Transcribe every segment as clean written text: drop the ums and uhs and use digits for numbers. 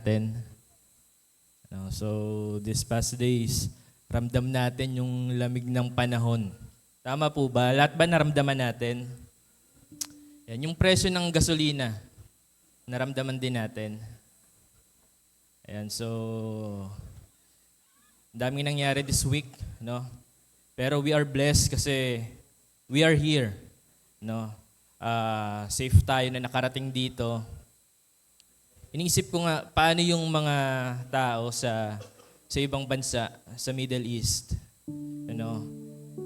natin. So, this past days, ramdam natin yung lamig ng panahon. Tama po ba? Lahat ba naramdaman natin? Yan, yung presyo ng gasolina, naramdaman din natin. Ayan, so, daming nangyari this week, no? Pero we are blessed kasi we are here, no? Safe tayo na nakarating dito. Iniisip ko nga, paano yung mga tao sa ibang bansa, sa Middle East,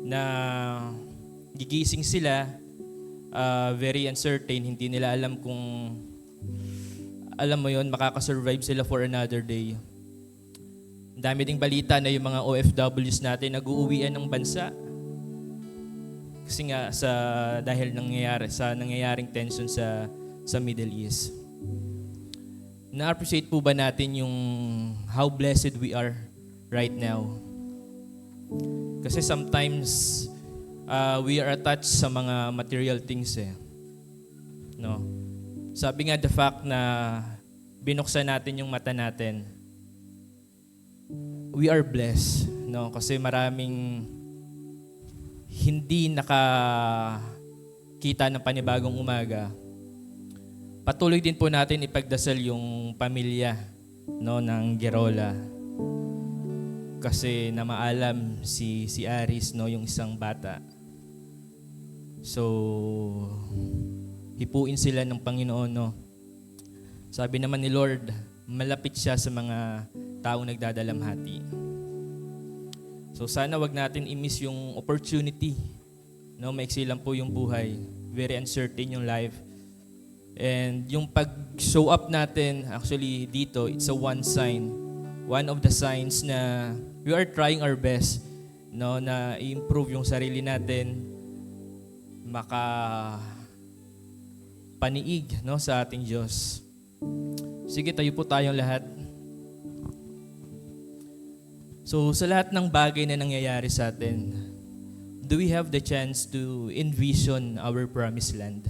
na gigising sila, very uncertain, hindi nila alam kung, alam mo yon, makakasurvive sila for another day. Ang dami ding balita na yung mga OFWs natin nag-uuwian ng bansa. Kasi nga dahil nangyayaring tension sa Middle East. Na-appreciate po ba natin yung how blessed we are right now? Kasi sometimes we are attached sa mga material things no? Sabi nga the fact na binuksan natin yung mata natin, we are blessed, no? Kasi maraming hindi nakakita ng panibagong umaga. Patuloy din po natin ipagdasal yung pamilya, no, ng Gerola. Kasi na maalam si Aris, no, yung isang bata. So, hipuin sila ng Panginoon, no. Sabi naman ni Lord, malapit siya sa mga taong nagdadalamhati. So sana wag natin i-miss yung opportunity. No, maiksi lang po yung buhay. Very uncertain yung life. And yung pag-show up natin, actually dito, it's a one sign. One of the signs na we are trying our best, no, na i-improve yung sarili natin, paniig, no, sa ating Diyos. Sige, tayo po tayong lahat. So, sa lahat ng bagay na nangyayari sa atin, do we have the chance to envision our promised land?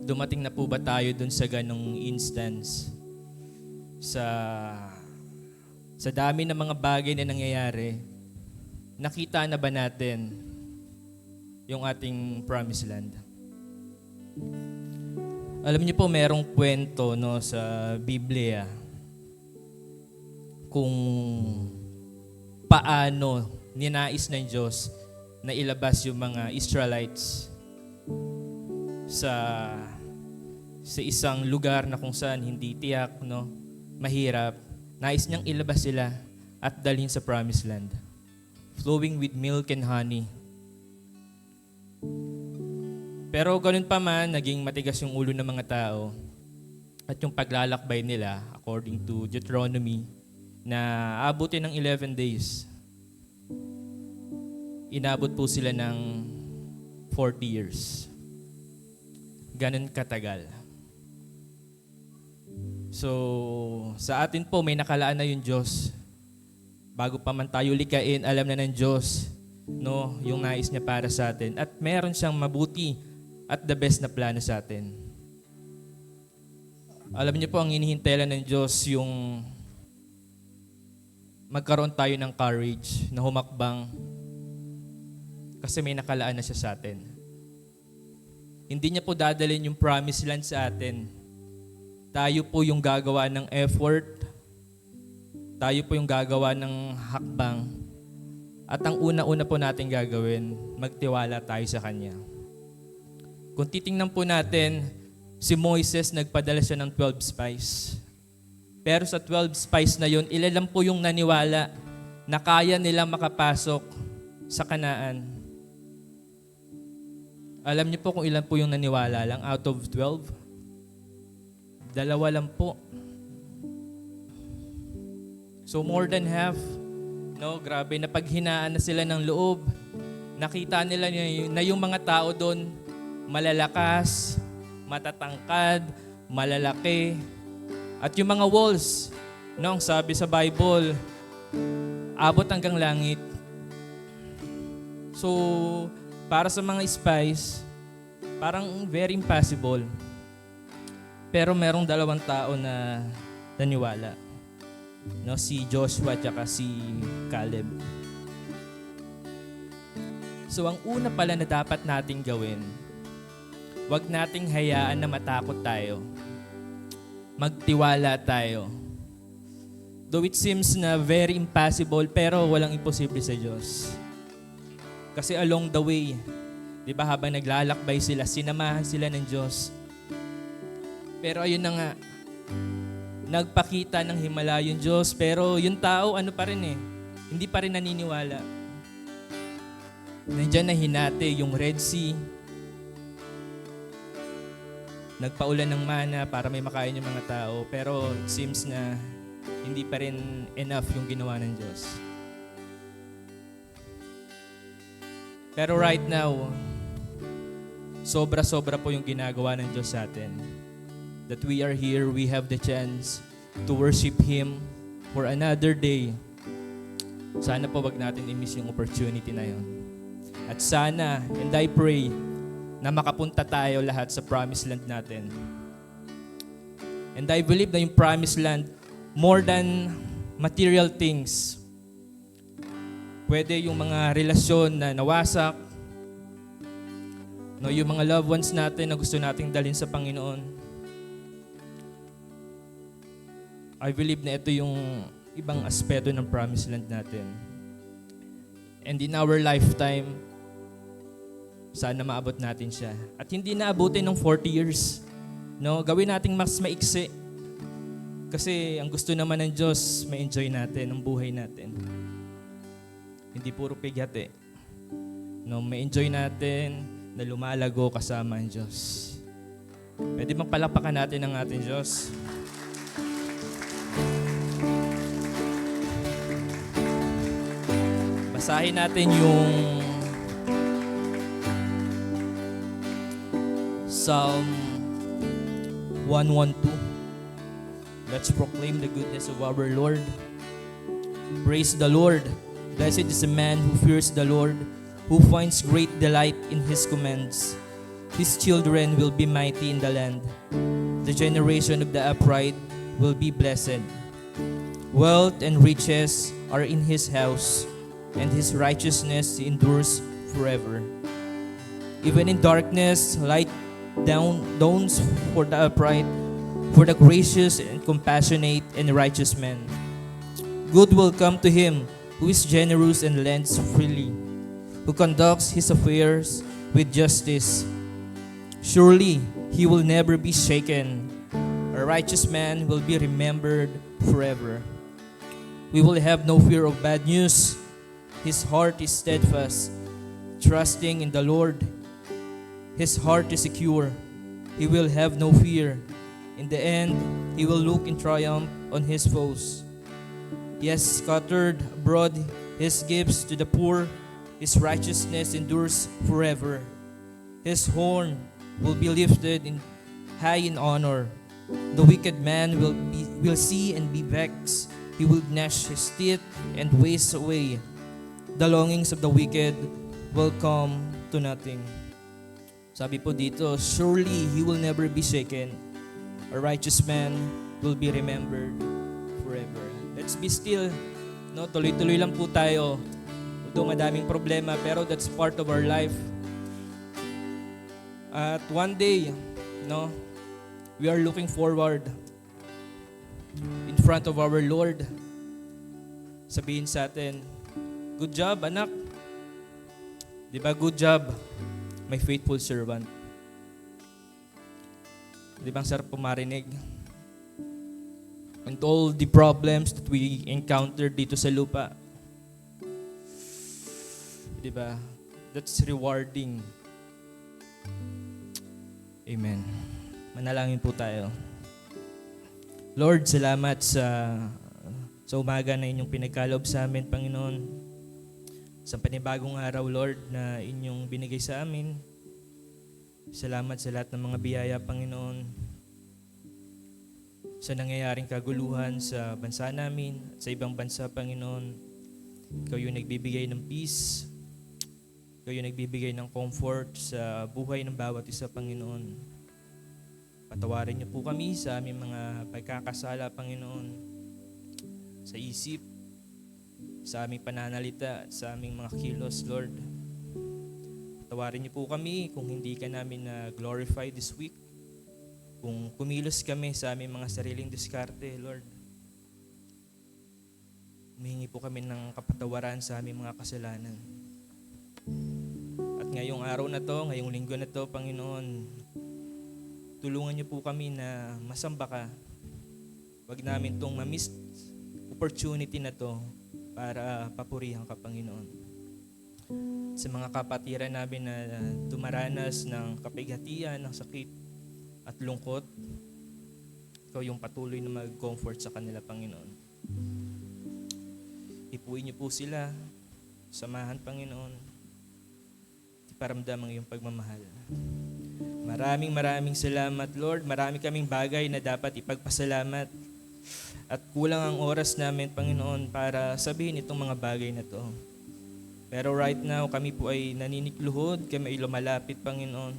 Dumating na po ba tayo dun sa ganong instance? Sa dami ng mga bagay na nangyayari, nakita na ba natin yung ating promised land? Alam niyo po, merong kwento, no, sa Biblia kung paano ninais ng Diyos na ilabas yung mga Israelites sa isang lugar na kung saan hindi tiyak, no, mahirap. Nais niyang ilabas sila at dalhin sa promised land, flowing with milk and honey. Pero ganun pa man, naging matigas yung ulo ng mga tao at yung paglalakbay nila, according to Deuteronomy, na abutin ng 11 days. Inabot po sila ng 40 years. Ganun katagal. So, sa atin po, may nakalaan na yung Diyos. Bago pa man tayo likain, alam na ng Diyos, no, yung nais niya para sa atin. At meron siyang mabuti at the best na plano sa atin. Alam niyo po, ang hinihintay lang ng Diyos yung magkaroon tayo ng courage na humakbang kasi may nakalaan na siya sa atin. Hindi niya po dadalhin yung promised land sa atin. Tayo po yung gagawa ng effort. Tayo po yung gagawa ng hakbang. At ang una-una po natin gagawin, magtiwala tayo sa Kanya. Kung titingnan po natin, si Moises nagpadala siya ng 12 spies. Pero sa 12 spies na yun, ilan po yung naniwala na kaya nilang makapasok sa Kanaan. Alam niyo po kung ilan po yung naniwala lang out of 12? 2 lang po. So more than half, no, grabe, napaghinaan na sila ng loob. Nakita nila na yung mga tao doon malalakas, matatangkad, malalaki. At yung mga walls, no, ang sabi sa Bible, abot hanggang langit. So, para sa mga spies, parang very impossible. Pero merong 2 tao na naniwala. No, si Joshua at saka si Caleb. So ang una pala na dapat nating gawin, wag nating hayaan na matakot tayo. Magtiwala tayo. Though it seems na very impossible, pero walang imposible sa Diyos. Kasi along the way, di ba, habang naglalakbay sila, sinamahan sila ng Diyos. Pero ayun na nga, nagpakita ng himala yung Diyos, pero yung tao, ano pa rin hindi pa rin naniniwala. Nandiyan na hinati yung Red Sea. Nagpaulan ng mana para may makain yung mga tao, pero it seems na hindi pa rin enough yung ginawa ng Diyos. Pero right now, sobra-sobra po yung ginagawa ng Diyos sa atin. That we are here, we have the chance to worship Him for another day. Sana po wag natin i-miss yung opportunity na yun. At sana, and I pray, na makapunta tayo lahat sa promised land natin. And I believe na yung promised land, more than material things, pwede yung mga relasyon na nawasak, no, yung mga loved ones natin na gusto nating dalhin sa Panginoon. I believe na ito yung ibang aspeto ng promised land natin. And in our lifetime, sana maabot natin siya. At hindi naabutin ng 40 years. No, gawin nating mas maiksi. Kasi ang gusto naman ng Diyos, ma-enjoy natin ang buhay natin. Hindi puro pighati. No, ma-enjoy natin na lumalago kasama ang Diyos. Pwede magpalakpakan natin ang ating Diyos. Basahin natin yung Psalm 112. Let's proclaim the goodness of our Lord. Praise the Lord. Blessed is the man who fears the Lord, who finds great delight in His commands. His children will be mighty in the land. The generation of the upright will be blessed. Wealth and riches are in His house, and His righteousness endures forever. Even in darkness, light dawns for the upright, for the gracious and compassionate and righteous man. Good will come to him who is generous and lends freely, who conducts his affairs with justice. Surely he will never be shaken. A righteous man will be remembered forever. We will have no fear of bad news. His heart is steadfast, trusting in the Lord. His heart is secure. He will have no fear. In the end, he will look in triumph on his foes. He has scattered abroad his gifts to the poor. His righteousness endures forever. His horn will be lifted high in honor. The wicked man will see and be vexed. He will gnash his teeth and waste away. The longings of the wicked will come to nothing. Sabi po dito, surely he will never be shaken. A righteous man will be remembered forever. Let's be still. No, tuloy-tuloy lang po tayo. Although madaming problema, pero that's part of our life. At one day, no, we are looking forward in front of our Lord. Sabihin sa atin, good job, anak. Di ba, good job, my faithful servant. Di ba ang sarap pumarinig? And all the problems that we encountered dito sa lupa. Di ba? That's rewarding. Amen. Manalangin po tayo. Lord, salamat sa umaga na inyong pinagkaloob sa amin, Panginoon. Sa panibagong araw, Lord, na inyong binigay sa amin. Salamat sa lahat ng mga biyaya, Panginoon. Sa nangyayaring kaguluhan sa bansa namin at sa ibang bansa, Panginoon. Ikaw yung nagbibigay ng peace. Ikaw yung nagbibigay ng comfort sa buhay ng bawat isa, Panginoon. Patawarin niyo po kami sa aming mga pagkakasala, Panginoon, sa isip, sa aming pananalita, sa aming mga kilos, Lord. Patawarin niyo po kami kung hindi ka namin na-glorify this week, kung kumilos kami sa aming mga sariling diskarte, Lord. Humihingi po kami ng kapatawaran sa aming mga kasalanan. At ngayong araw na to, ngayong linggo na to, Panginoon, tulungan niyo po kami na masamba ka. Huwag namin tong ma-miss opportunity na to para papurihan ka, Panginoon. Sa mga kapatiran namin na dumaranas ng kapighatian, ng sakit at lungkot, ikaw yung patuloy na mag-comfort sa kanila, Panginoon. Ipuin niyo po sila, samahan, Panginoon, iparamdam ang iyong pagmamahal. Maraming salamat, Lord. Marami kaming bagay na dapat ipagpasalamat. At kulang ang oras namin, Panginoon, para sabihin itong mga bagay na to. Pero right now, kami po ay naninikluhod, kami ay lumalapit, Panginoon.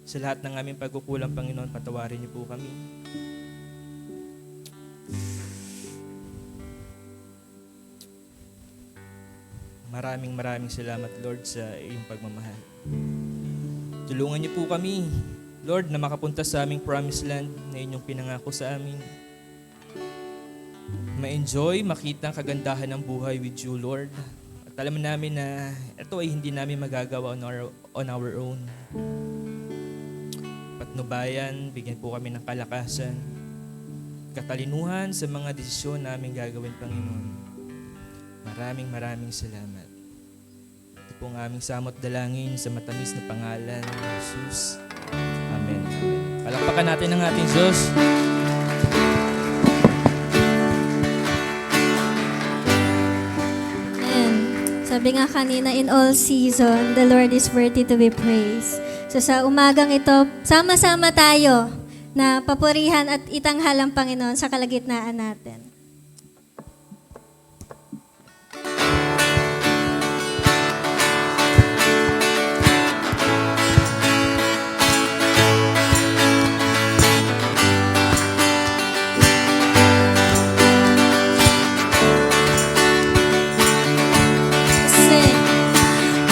Sa lahat ng aming pagkukulang, Panginoon, patawarin niyo po kami. Maraming salamat, Lord, sa iyong pagmamahal. Tulungan niyo po kami, Lord, na makapunta sa aming promised land na inyong pinangako sa amin. Ma-enjoy, makita ang kagandahan ng buhay with you, Lord. At alam namin na ito ay hindi namin magagawa on our own. Patnubayan, bigyan po kami ng kalakasan, katalinuhan sa mga desisyon namin gagawin, Panginoon. Maraming salamat. Ito po ang aming samot dalangin sa matamis na pangalan ng Jesus. Amen. Palakpakan natin ang ating Diyos. Amen. Sabi nga kanina, in all season, the Lord is worthy to be praised. So sa umagang ito, sama-sama tayo na papurihan at itanghal ang Panginoon sa kalagitnaan natin.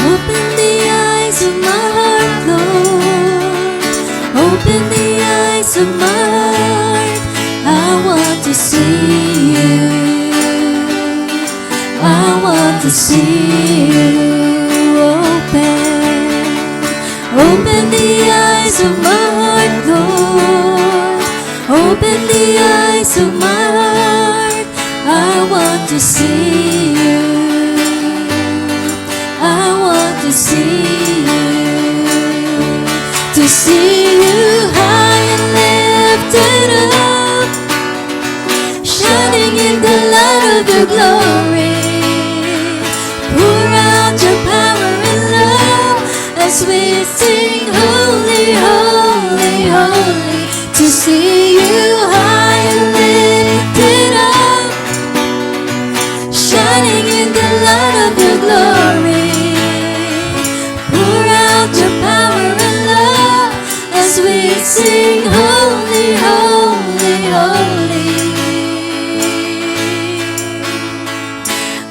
Open the eyes of my heart, Lord. Open the eyes of my heart. I want to see you. I want to see you. Open the eyes of my heart, Lord. Open the eyes of my heart. I want to see you. I want to see you high and lifted up, shining in the light of your glory. Pour out your power and love as we sing, holy, holy, holy. To see you high and lifted up, shining in the light of your glory. Your power and love as we sing, holy, holy, holy.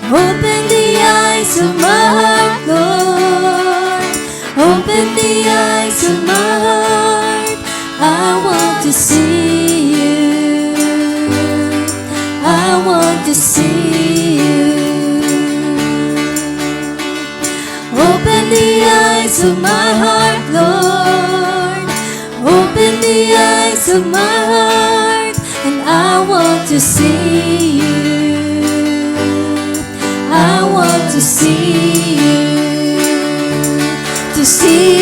Open the eyes of my heart, Lord. Open the eyes of my heart. I want to see you. I want to see you. Open the eyes of my heart, Lord. Open the eyes of my heart, and I want to see you. I want to see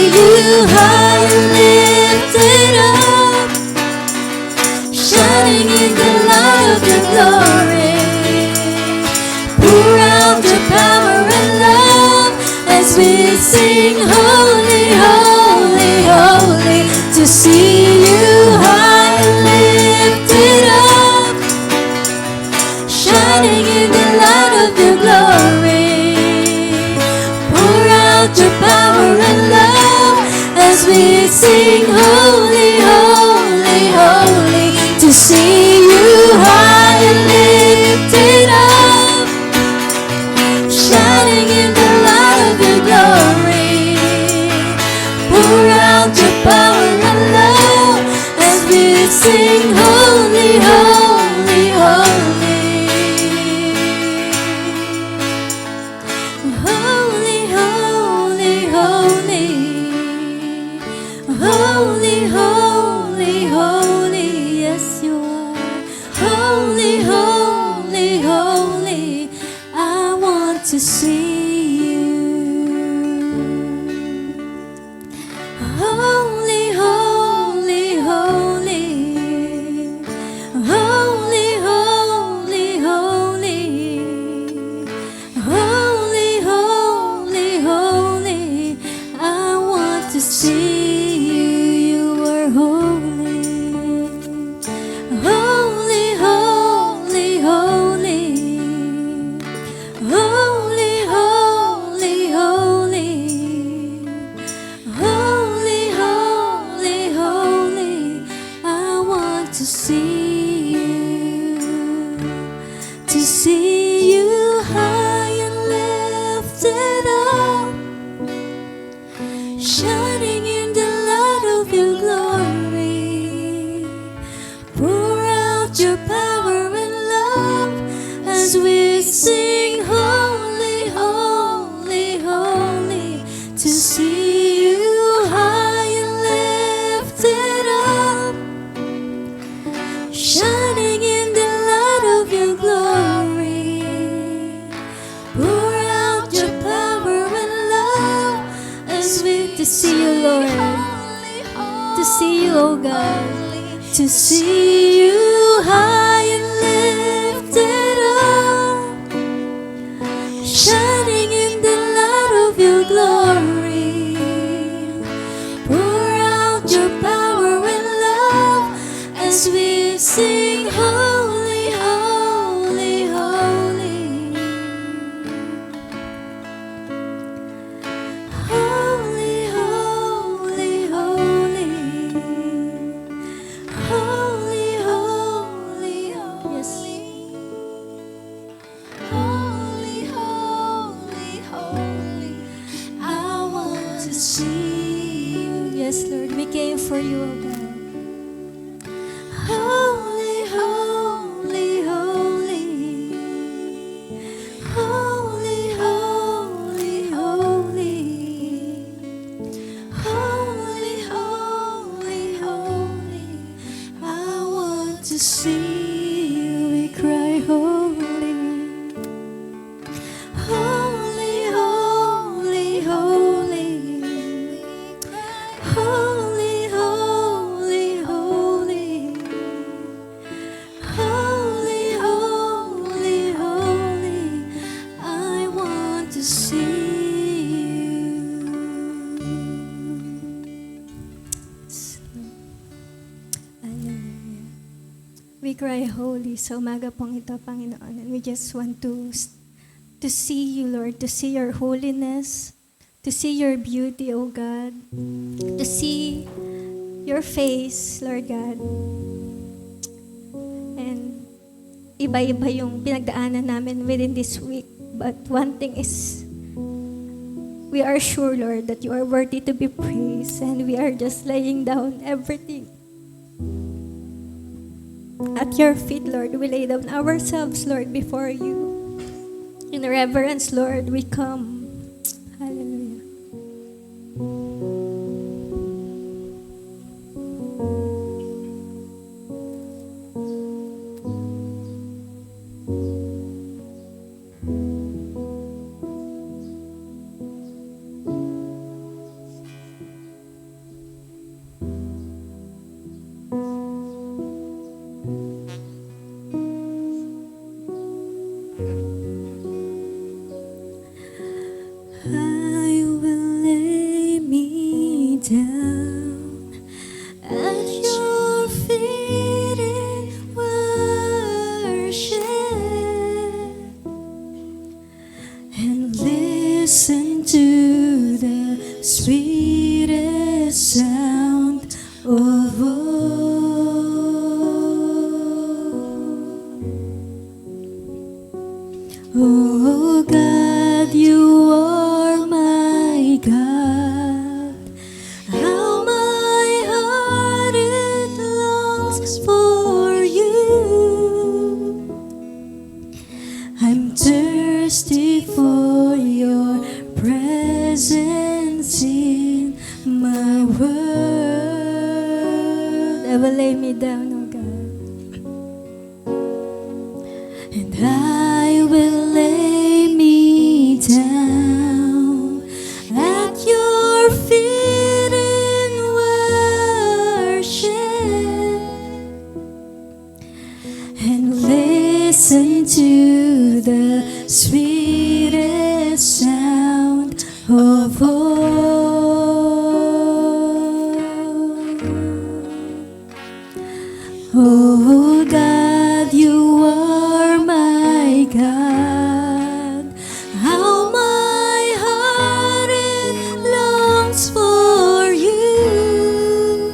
you high and lifted up, shining in the light of your glory. Pour out your power and love as we sing, holy, holy, holy. To see you high and lifted up, shining in the light of your glory. Pour out your power and love as we to see you high and lifted up, shining in the light of your glory. Pour out your power and love as we sing holy, holy, holy. Holy, holy, holy. Holy, holy, holy. Yes, you are. Holy, holy, holy. I want to see you. Holy, holy, holy. Holy, holy, holy. Holy, holy, holy. I want to see you. You are holy. Holy, holy, holy. Holy, holy, holy. Holy, holy, holy. I want to see you. To see you high and lifted up, shining in the light of your glory. Pour out your power and love as we sing holy, holy, holy. To see you high and lifted up, shining in the light of your glory. Pour out your power and love as we to see you, Lord. To see you, oh God. To see you high and lifted up, shining in the light of your glory. Pour out your power and love as we sing holy, holy, holy. Holy, holy, holy. Holy, holy, holy. Holy, holy, holy. I want to see you. Yes, Lord, we came for you, oh God. Holy, holy, holy. Holy, holy, holy. Holy, holy, holy. I want to see you. We cry holy. Holy, holy, holy. Holy, holy, holy. Holy, holy, holy. I want to see you. Hallelujah. We cry holy sa umaga pong ito, Panginoon. And we just want to see you, Lord, to see your holiness, to see your beauty, O God, to see your face, Lord God. And iba-iba yung pinagdaanan namin within this week. But one thing is, we are sure, Lord, that you are worthy to be praised, and we are just laying down everything at your feet, Lord. We lay down ourselves, Lord, before you. In reverence, Lord, we come. Hallelujah. longs for you. I'm thirsty for your presence in my world. Never lay me down, oh God. And I will lay me down at your feet in worship and listen to the sweetest sound of all. Oh God, you are my God. How my heart it longs for you.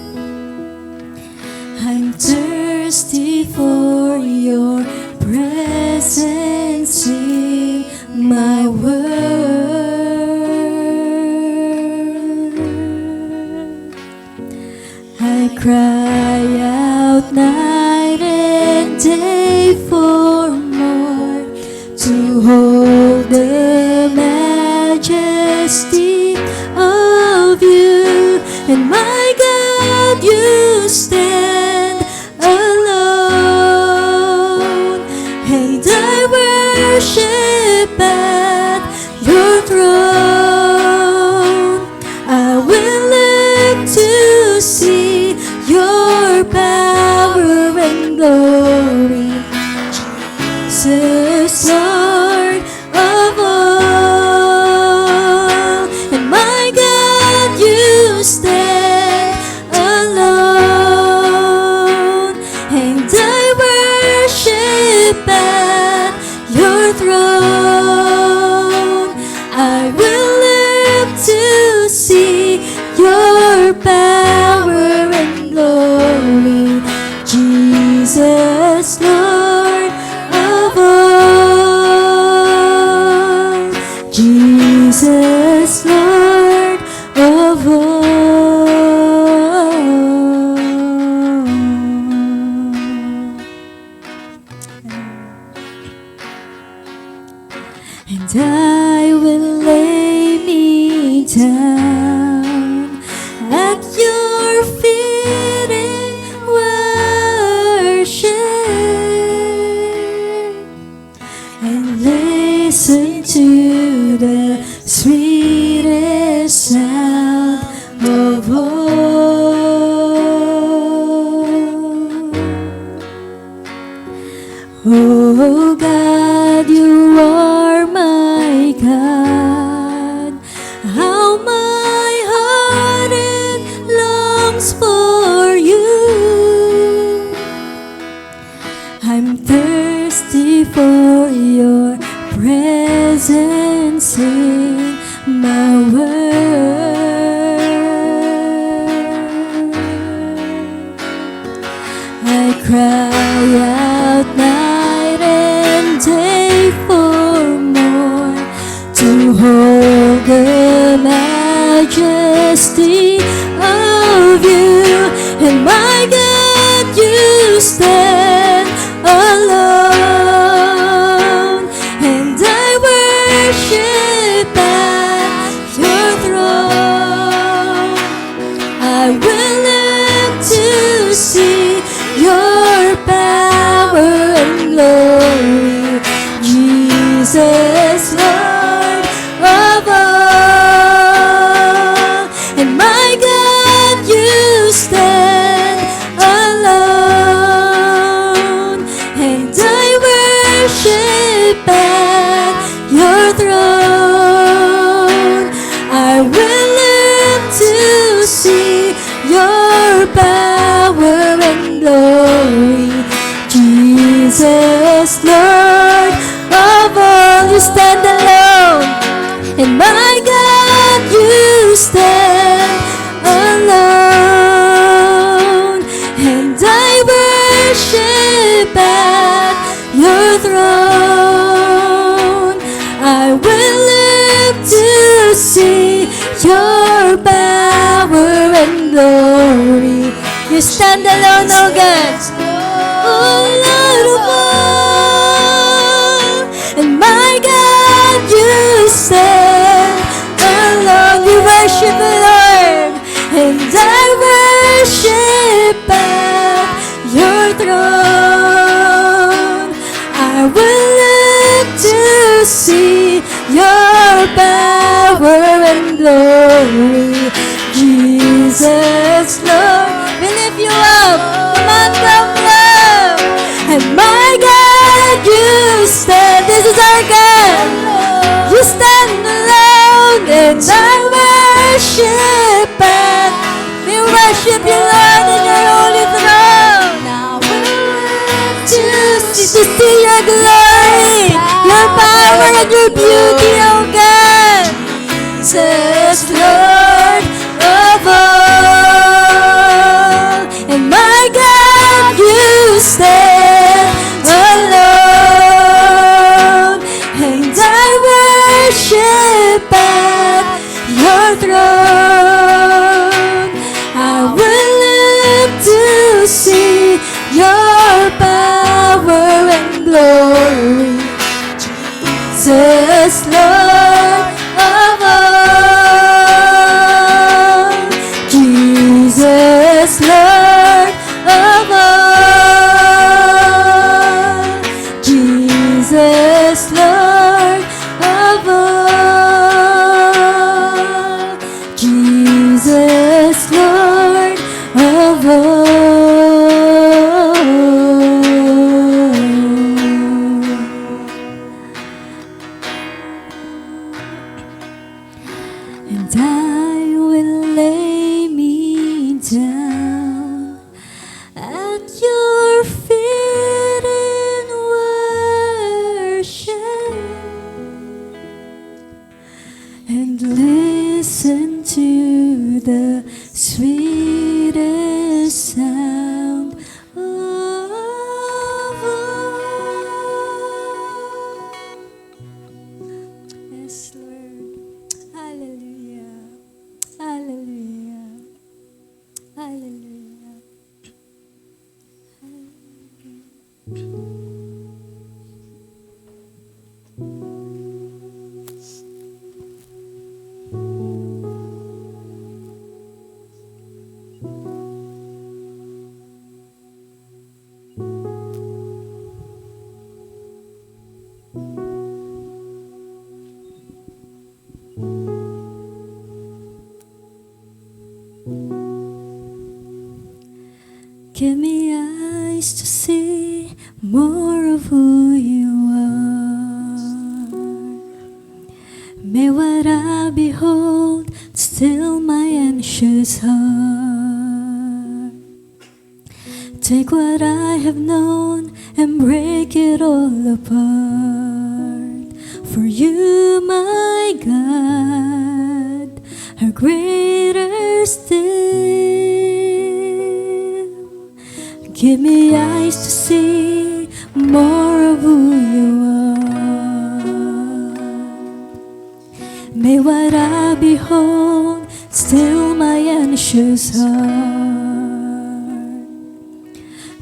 I'm thirsty for your presence in my world. I cry out night and day for more, to hold the majesty of you. And my God, you stand alone, and I worship at your throne. I will look to see your power and glory, Jesus, Lord of all. And my God, you stand alone, and I worship at your throne. I will live to see your power and glory, Jesus, Lord of all. Jesus, Lord of all. And I will lay me down at your feet in worship and listen to the sweetest sound of all. Oh God, you are my God. How my heart it longs for you. I'm thirsty for your presence in my world. I cry out night and day for more, to hold the majesty of you. And my God, you stand alone, and I worship at your throne. I will look to see your power and glory, Jesus, Lord of all. And my God, you stand alone, and I worship at your throne. I will live to see your power and glory, Jesus, Lord of all. You stand alone, and my God, you stand alone, and I worship at your throne. I will live to see your power and glory. You stand alone, oh God. throne. I will look to see your power and glory. Jesus, Lord, we lift you up. Come on, come love. And my God, you stand. This is our God. You stand alone, and I worship and we worship you, Lord, in your holy throne. Now we live to see your glory, your power and your beauty, oh God. Jesus, Lord of all, and my God, you stand alone, and I worship at your throne. I will live to see your power and glory. Jesus, Lord of all. Jesus, Lord of all. Jesus, Lord of all. Jesus, Lord of all. And I will lay me down at your feet in worship and listen to the sweetest sound of all. Yes, Lord. Hallelujah. Hallelujah. Hallelujah. Give me eyes to see more of who you are. May what I behold still my anxious heart. Take what I have known and break it all apart. For you, my God, are greater still. Give me eyes to see more of who you are. May what I behold still my anxious heart.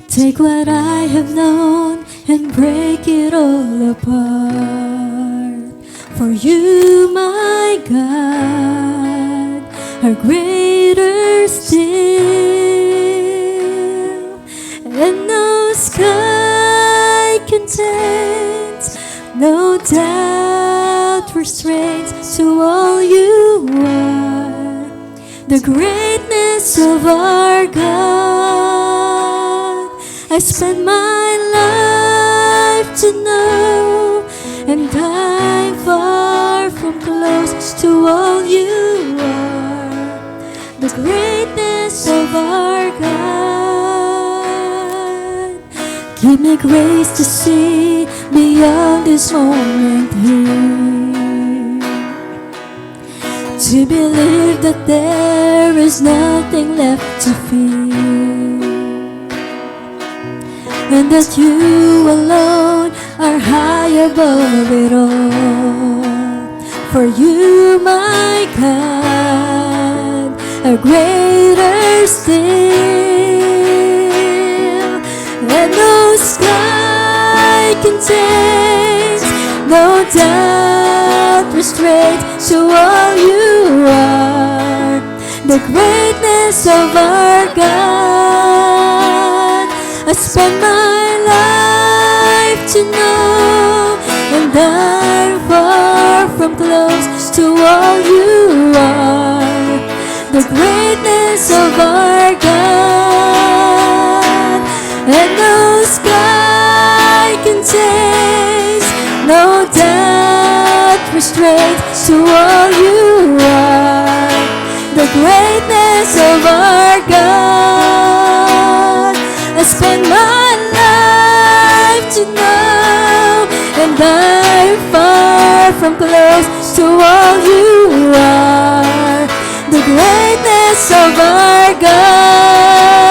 Take what I have known and break it all apart. For you, my God, are greater still. And no sky contains, no doubt restrains to all you are. The greatness of our God, I spend my life to know, and I'm far from close to all you are. The greatness of our God. Give me grace to see beyond this moment here, to believe that there is nothing left to fear, and that you alone are high above it all. For you, my God, are greater still. And no sky contains, no doubt restrains to all you are. The greatness of our God, I spend my life to know, and I'm far from close to all you are. The greatness of our God, and no sky can taste, no doubt restraints to all you are. The greatness of our God, I spend my life to know, and I'm far from close to all you are. The greatness of our God,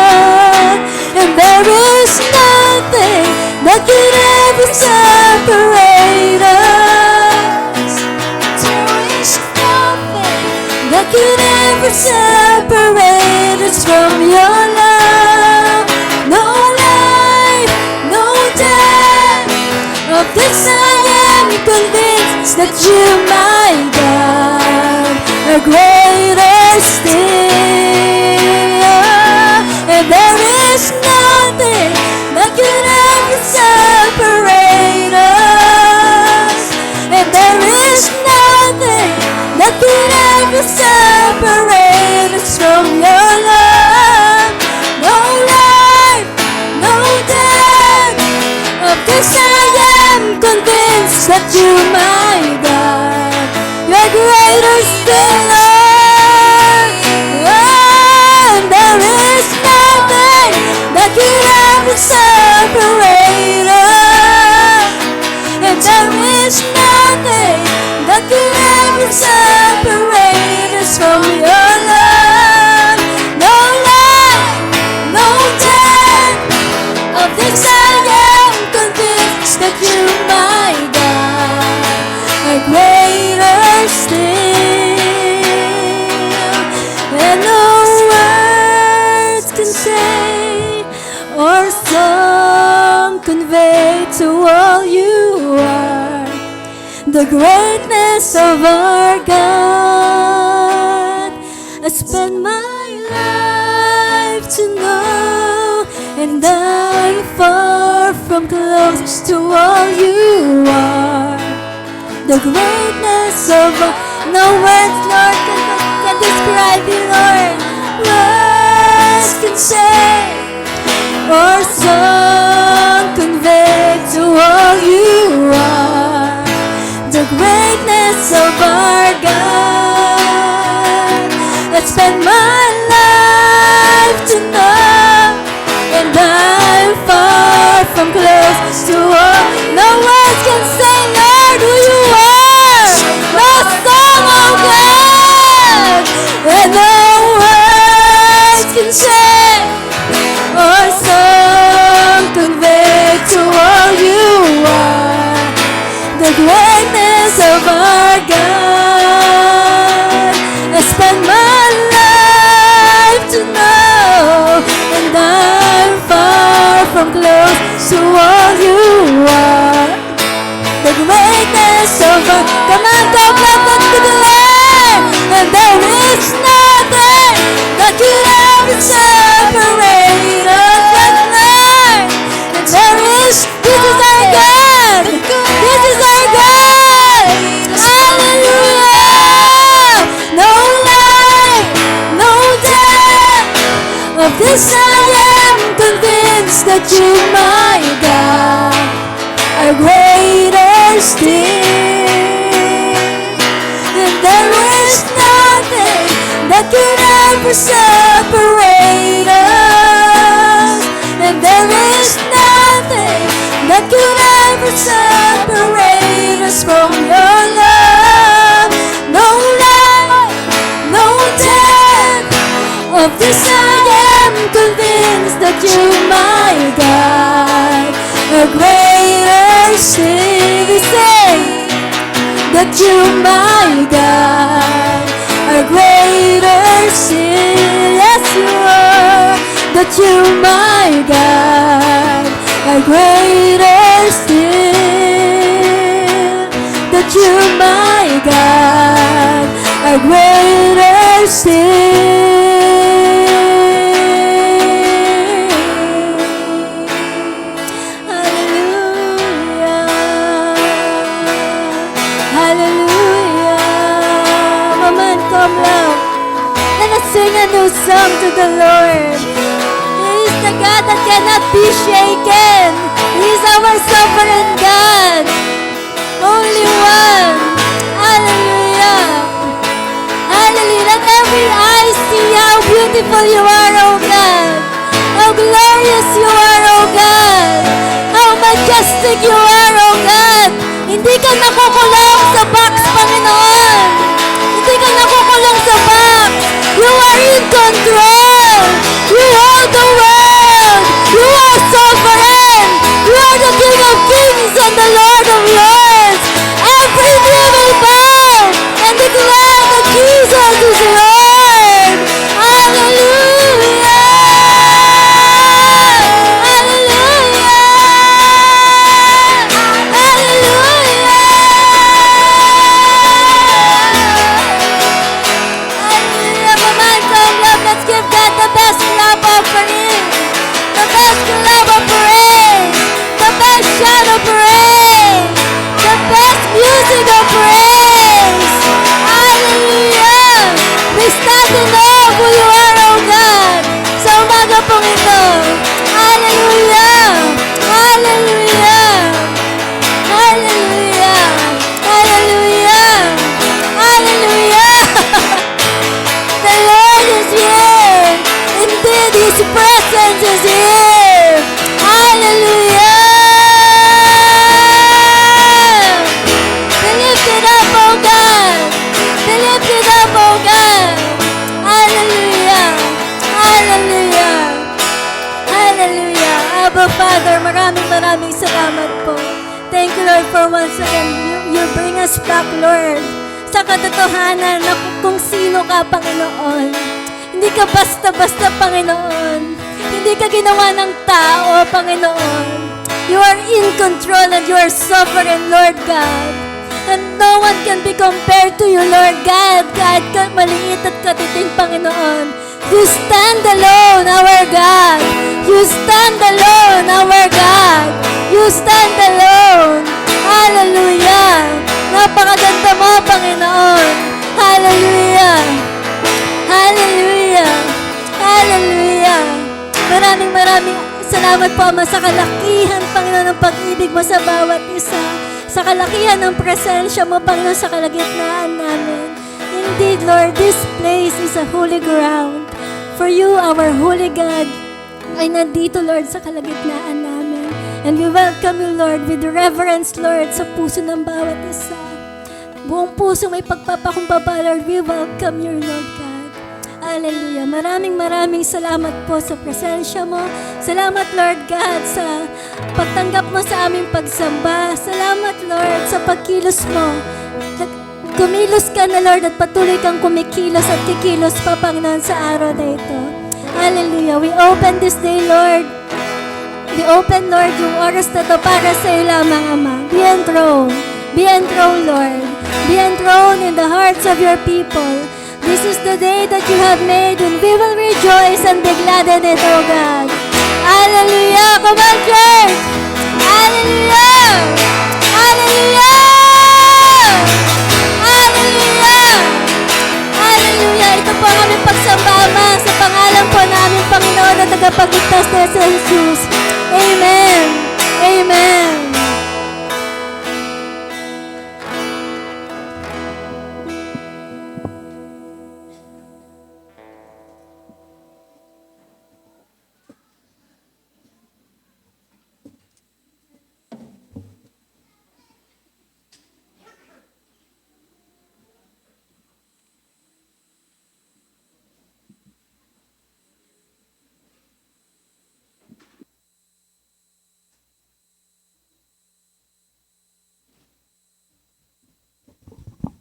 and there is nothing that can ever separate us. There is nothing that can ever separate us from your love. No life, no death. Of this I am convinced that you, my God, are greater still. And there is nothing that can ever separate us. And there is nothing that can ever separate us from your love. No life, no death. Of this I am convinced that you, my God, you're greater still, Lord. And there is nothing that can ever separate us. And there is nothing that can ever separate us from your love. No life, no death. Of this I am convinced that you, my God, are greater still. And no words can say or song convey to all you are. The greatness of our God, I spend my life to know, and I'm far from close to all you are. The greatness of no words, Lord, can describe you, Lord. Words can say or song convey to all you are. The greatness of our God, I spend my life to know, and I'm far from close to all. No words can say, Lord, who you are. No song, oh God, and no words can say or song convey to all you are. The greatness of our God, I spend my life to know, and I'm far from close to all you are. The greatness of our, come on, go clap unto the Lord. And there is nothing that can ever separate us from Lord. And there is, this is our God. This is our God. Hallelujah. No life, no death. Of this I am convinced that you, my God, are greater still. And there is nothing that can ever separate us. And there is nothing that can ever separate us from your love. No life, no death. Of this I am convinced that you, my God, are greater still. We say that you, my God, are greater still. Yes, you are. That you, my God, are greater still. That you, my God, are greater still. song to the Lord. He is the God that cannot be shaken. He is our sovereign God. Holy One. Hallelujah. Hallelujah. Let every eye see how beautiful you are, O God. How glorious you are, O God. How majestic you are, O God. Hindi ka nakukulong sa box, Panginoon. Hindi ka nakukulong sa box. You are in control. You hold the world. You are sovereign. You are the King of kings and the Lord of lords. Every knee will bow and declare that Jesus is Lord. Hallelujah. Hallelujah. Hallelujah. Come on, love. Let's give God the best clap offering. The best clap of praise. The best shout of praise. The best music of praise. Hallelujah. We stand in awe of who you are, O God. Sa umaga pong ito. Hallelujah. Hallelujah. Hallelujah. Hallelujah. Hallelujah. The Lord is here. Indeed, His presence is here. Hallelujah. Be lifted up, O God. Be lifted up, O God. Hallelujah. Hallelujah. Hallelujah. Abba Father, maraming salamat po. Thank you, Lord, for once again, you bring us back, Lord, sa katotohanan na kung sino ka, Panginoon. Hindi ka basta-basta, Panginoon. Hindi ka ginawa ng tao, Panginoon. You are in control and you are sovereign, Lord God. And no one can be compared to you, Lord God. Kahit ka maliit at katiting, Panginoon. You stand alone, our God. You stand alone, our God. You stand alone. Hallelujah. Napakaganda mo, Panginoon. Hallelujah. Hallelujah. Hallelujah. Maraming salamat po, Ama, sa kalakihan, Panginoon, ng pag-ibig mo sa bawat isa. Sa kalakihan ng presensya mo, Panginoon, sa kalagitnaan namin. Indeed, Lord, this place is a holy ground. For you, our holy God, ay nandito, Lord, sa kalagitnaan namin. And we welcome you, Lord, with reverence, Lord, sa puso ng bawat isa. Buong puso may pagpapakumbaba, Lord, we welcome you, Lord God. Hallelujah. Maraming salamat po sa presensya mo. Salamat, Lord God, sa pagtanggap mo sa aming pagsamba. Salamat, Lord, sa pagkilos mo. Kumilos ka na, Lord, at patuloy kang kumikilos at kikilos pa, Panginoon, sa araw na ito. Hallelujah. We open this day, Lord. We open, Lord, yung oras na to para sa iyo lamang, Ama. Be enthroned. Be enthroned, Lord. Be enthroned in the hearts of your people. This is the day that you have made, and we will rejoice and be glad in it, O God. Hallelujah. Come on, church. Hallelujah. Hallelujah. Hallelujah. Hallelujah. Ito po ang aming pagsamba, Ama, sa pangalan po namin, Panginoon, na tagapagligtas na sa Jesus. Amen. Amen.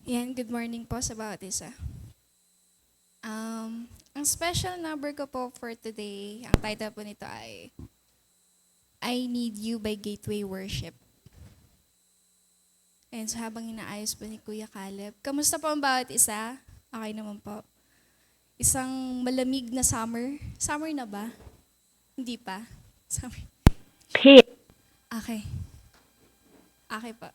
Yan, good morning po sa bawat isa. Ang special number ko po for today, ang title po nito ay I Need You by Gateway Worship. And so habang inaayos po ni Kuya Caleb, kamusta po ang bawat isa? Okay naman po. Isang malamig na summer. Summer na ba? Hindi pa. Summer. Okay. Okay po.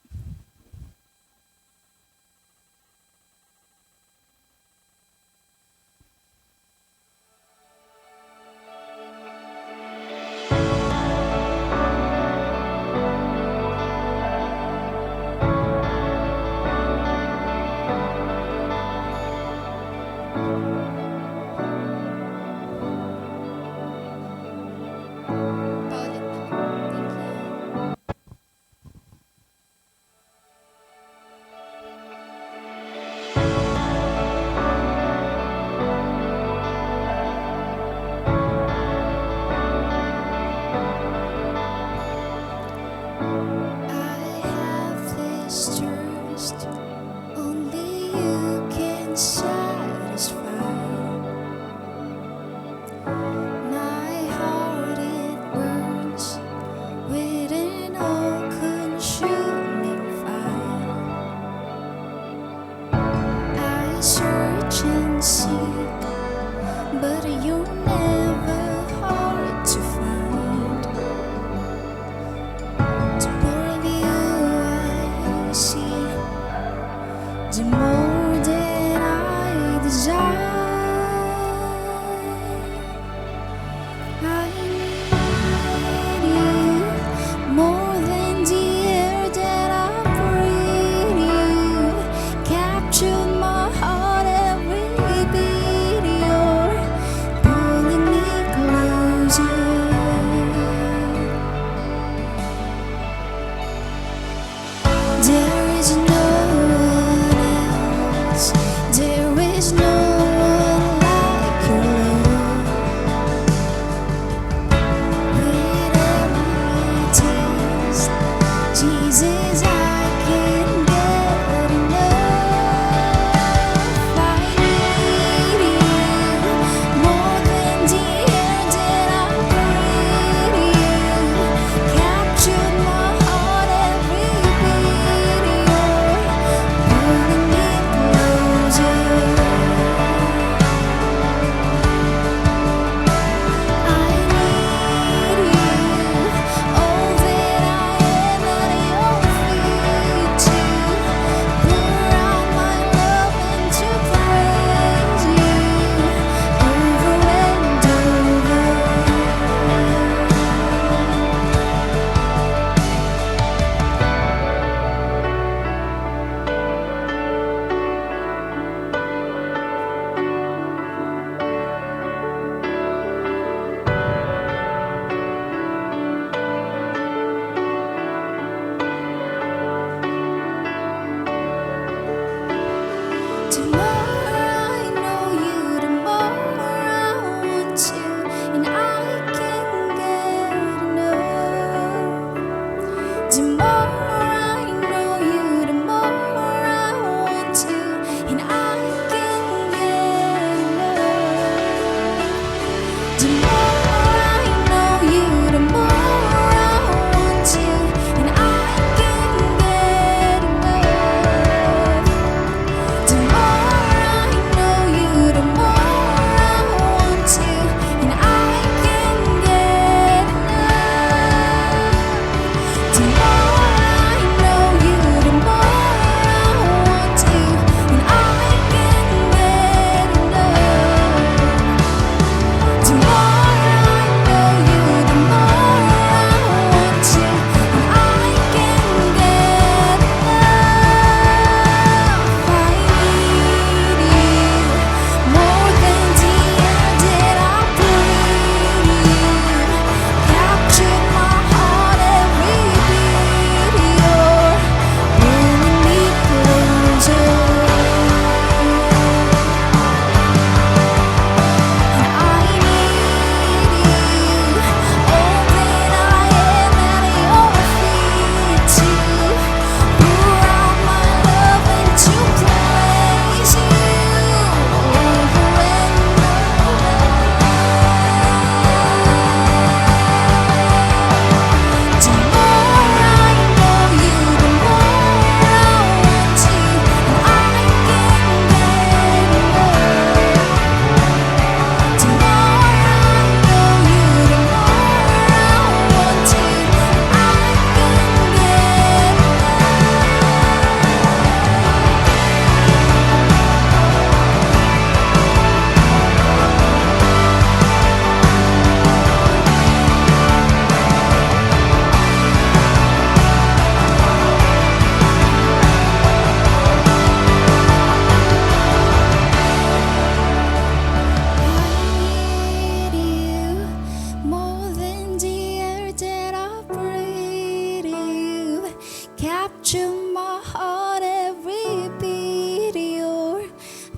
capture my heart every beat. You're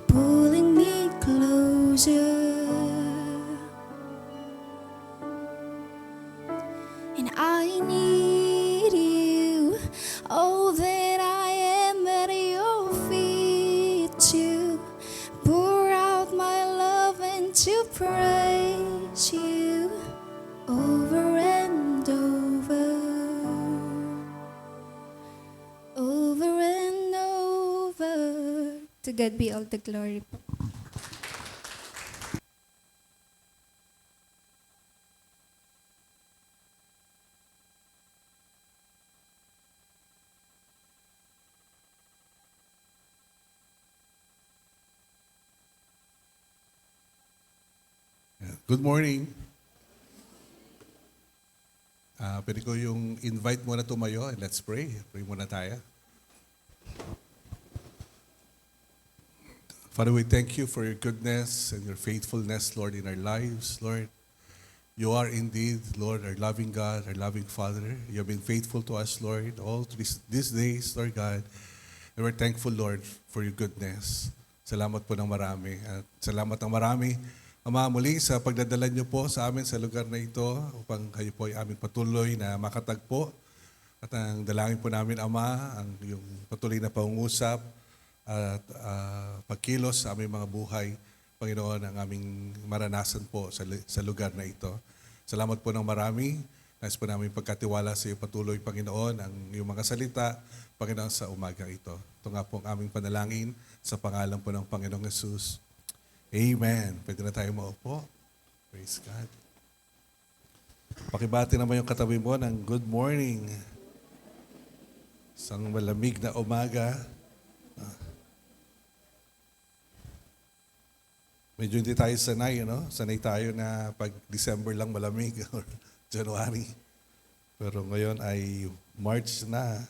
pulling me closer. And I need you. Oh, that I am at your feet to pour out my love and to praise you over and over, over and over. To God be all the glory. Good morning. Pwede ko yung invite mo na tumayo and let's pray. Pray muna tayo. Father, we thank you for your goodness and your faithfulness, Lord, in our lives, Lord. You are indeed, Lord, our loving God, our loving Father. You have been faithful to us, Lord, all these days, Lord God. And we're thankful, Lord, for your goodness. Salamat po ng marami. At salamat ng marami, Ama, muli sa pagdadala niyo po sa amin sa lugar na ito upang kayo po ay aming patuloy na makatagpo. At ang dalangin po namin, Ama, ang yung patuloy na pangungusap at pagkilos sa aming mga buhay, Panginoon, ang aming maranasan po sa lugar na ito. Salamat po ng marami. Nais po namin pagkatiwala sa iyo patuloy, Panginoon, ang iyong mga salita, Panginoon, sa umaga ito. Ito nga po ang aming panalangin sa pangalan po ng Panginoong Jesus. Amen. Pwede na tayo maupo. Praise God. Pakibati naman yung katabi mo ng good morning. Isang malamig na umaga. Medyo hindi tayo sanay, no? Sanay tayo na pag December lang malamig or January. Pero ngayon ay March na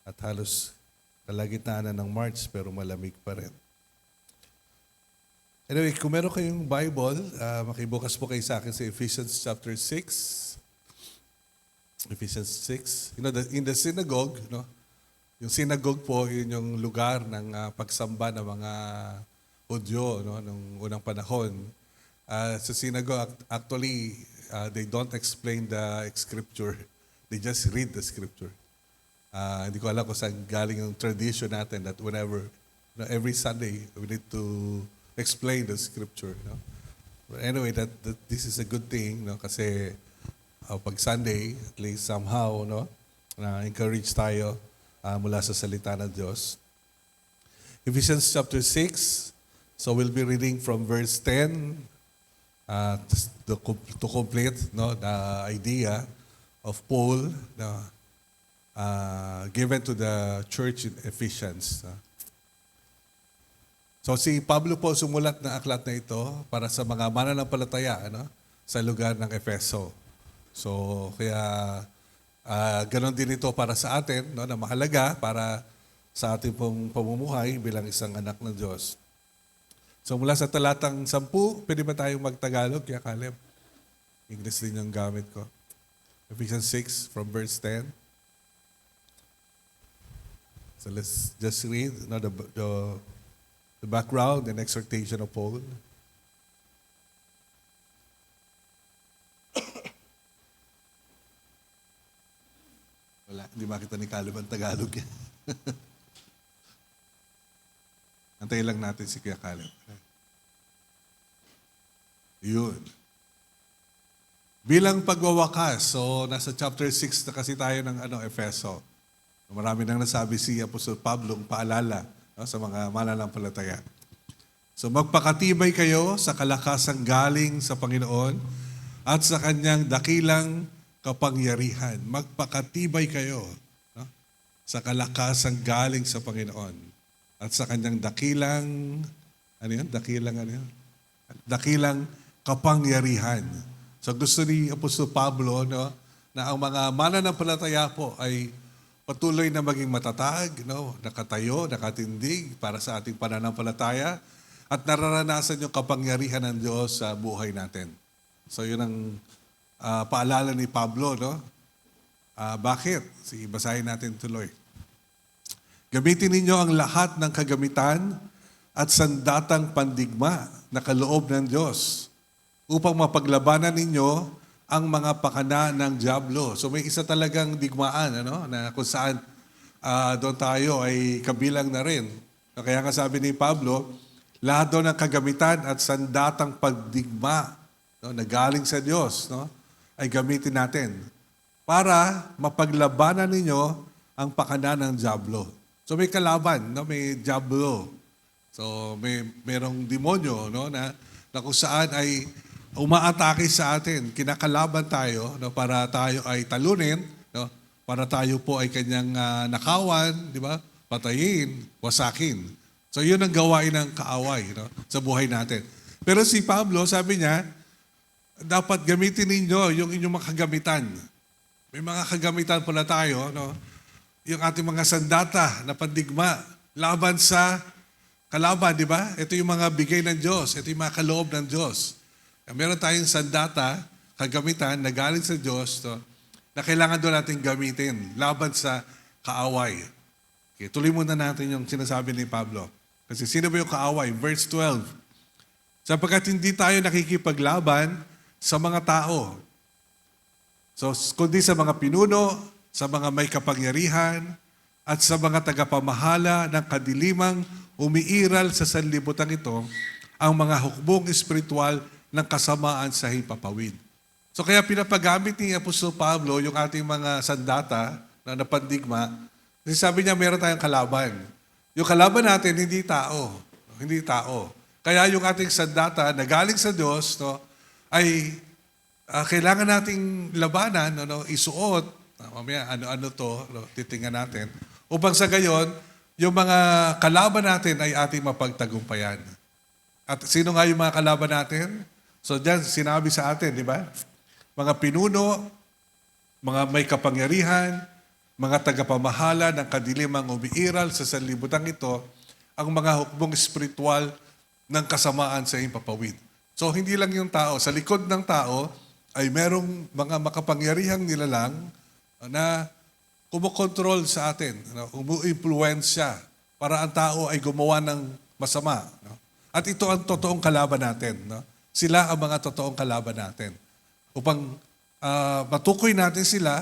at halos kalagitnaan na ng March pero malamig pa rin. Anyway, kung meron kayong Bible, makibukas po kayo sa akin sa Ephesians chapter 6. Ephesians 6. You know, in the synagogue, no? Yung synagogue po, yun yung lugar ng pagsamba ng mga Hudyo, no? Nung unang panahon. Sa synagogue, actually, they don't explain the scripture. They just read the scripture. Hindi ko alam kung saan galing yung tradition natin that whenever, every Sunday, we need to explain the scripture, no? But anyway, that this is a good thing, no? Kasi pag Sunday, at least somehow, no, encourage tayo mula sa salita ng Diyos. Ephesians chapter 6. So we'll be reading from verse 10 to complete, no, the idea of Paul given to the church in Ephesians. So si Pablo po sumulat ng aklat na ito para sa mga mananampalataya, ano, sa lugar ng Efeso. So kaya ganon din ito para sa atin, no, na mahalaga para sa ating pong pamumuhay bilang isang anak ng Diyos. So mula sa talatang 10, pwede ba tayong magtagalog? Kaya Caleb, English din yung gamit ko. Ephesians 6 from verse 10. So let's just read, no, the background and exhortation of Paul. Wala, hindi makita ni Caleb ang Tagalog. Antayin lang natin si Kuya Caleb. Yun. Bilang pagwawakas, so nasa chapter 6 na kasi tayo ng Efeso. Marami nang nasabi si Apostol Pablo ang paalala, no, sa mga mananampalataya. So magpakatibay kayo sa kalakasang galing sa Panginoon at sa kanyang dakilang kapangyarihan. Magpakatibay kayo, no, sa kalakasang galing sa Panginoon at sa kanyang dakilang, dakilang kapangyarihan. So gusto ni Apostol Pablo, no, na ang mga mananampalataya po ay patuloy na maging matatag, no, nakatayo, nakatindig para sa ating pananampalataya at nararanasan yung kapangyarihan ng Diyos sa buhay natin. So yun ang paalala ni Pablo, no? Bakit? Sige, basahin natin tuloy. Gamitin ninyo ang lahat ng kagamitan at sandatang pandigma na kaloob ng Diyos upang mapaglabanan ninyo ang mga pakana ng diablo. So may isa talagang digmaan, na kung saan doon tayo ay kabilang na rin. Kaya nga sabi ni Pablo, lahat doon ng kagamitan at sandatang pagdigma na galing sa Diyos, ay gamitin natin para mapaglabanan ninyo ang pakana ng diablo. So may kalaban, may diablo. So merong demonyo na kung saan ay umaatake sa atin. Kinakalaban tayo para tayo ay talunin, para tayo po ay kanyang nakawan, di ba? Patayin, wasakin. So yun ang gawain ng kaaway sa buhay natin. Pero si Pablo, sabi niya, dapat gamitin ninyo yung inyong mga kagamitan. May mga kagamitan pala tayo, yung ating mga sandata na pandigma, laban sa kalaban, di ba? Ito yung mga bigay ng Diyos. Ito yung mga kaloob ng Diyos. Meron tayong sandata, kagamitan na galing sa Diyos na kailangan doon natin gamitin laban sa kaaway. Okay, tuloy muna natin yung sinasabi ni Pablo. Kasi sino ba yung kaaway? Verse 12. Sapagkat hindi tayo nakikipaglaban sa mga tao. So, kundi sa mga pinuno, sa mga may kapangyarihan, at sa mga tagapamahala ng kadilimang umiiral sa sanlibutan ito, ang mga hukbong espiritual ng kasamaan sa himpapawid. So kaya pinapagamit ni Apostol Pablo yung ating mga sandata na napandigma. Kasi sabi niya meron tayong kalaban. Yung kalaban natin hindi tao. Hindi tao. Kaya yung ating sandata na galing sa Diyos ay kailangan nating labanan, isuot. Mamaya ano to, titingnan natin. Upang sa gayon, yung mga kalaban natin ay ating mapagtagumpayan. At sino nga yung mga kalaban natin? So diyan sinabi sa atin, di ba? Mga pinuno, mga may kapangyarihan, mga tagapamahala ng kadilimang umiiral sa sanlibutan ito, ang mga hukbong espiritual ng kasamaan sa himpapawid. So hindi lang yung tao. Sa likod ng tao ay merong mga makapangyarihang nilalang na kumokontrol sa atin, umu-influensya para ang tao ay gumawa ng masama. At ito ang totoong kalaban natin. Sila ang mga totoong kalaban natin. Upang matukoy natin sila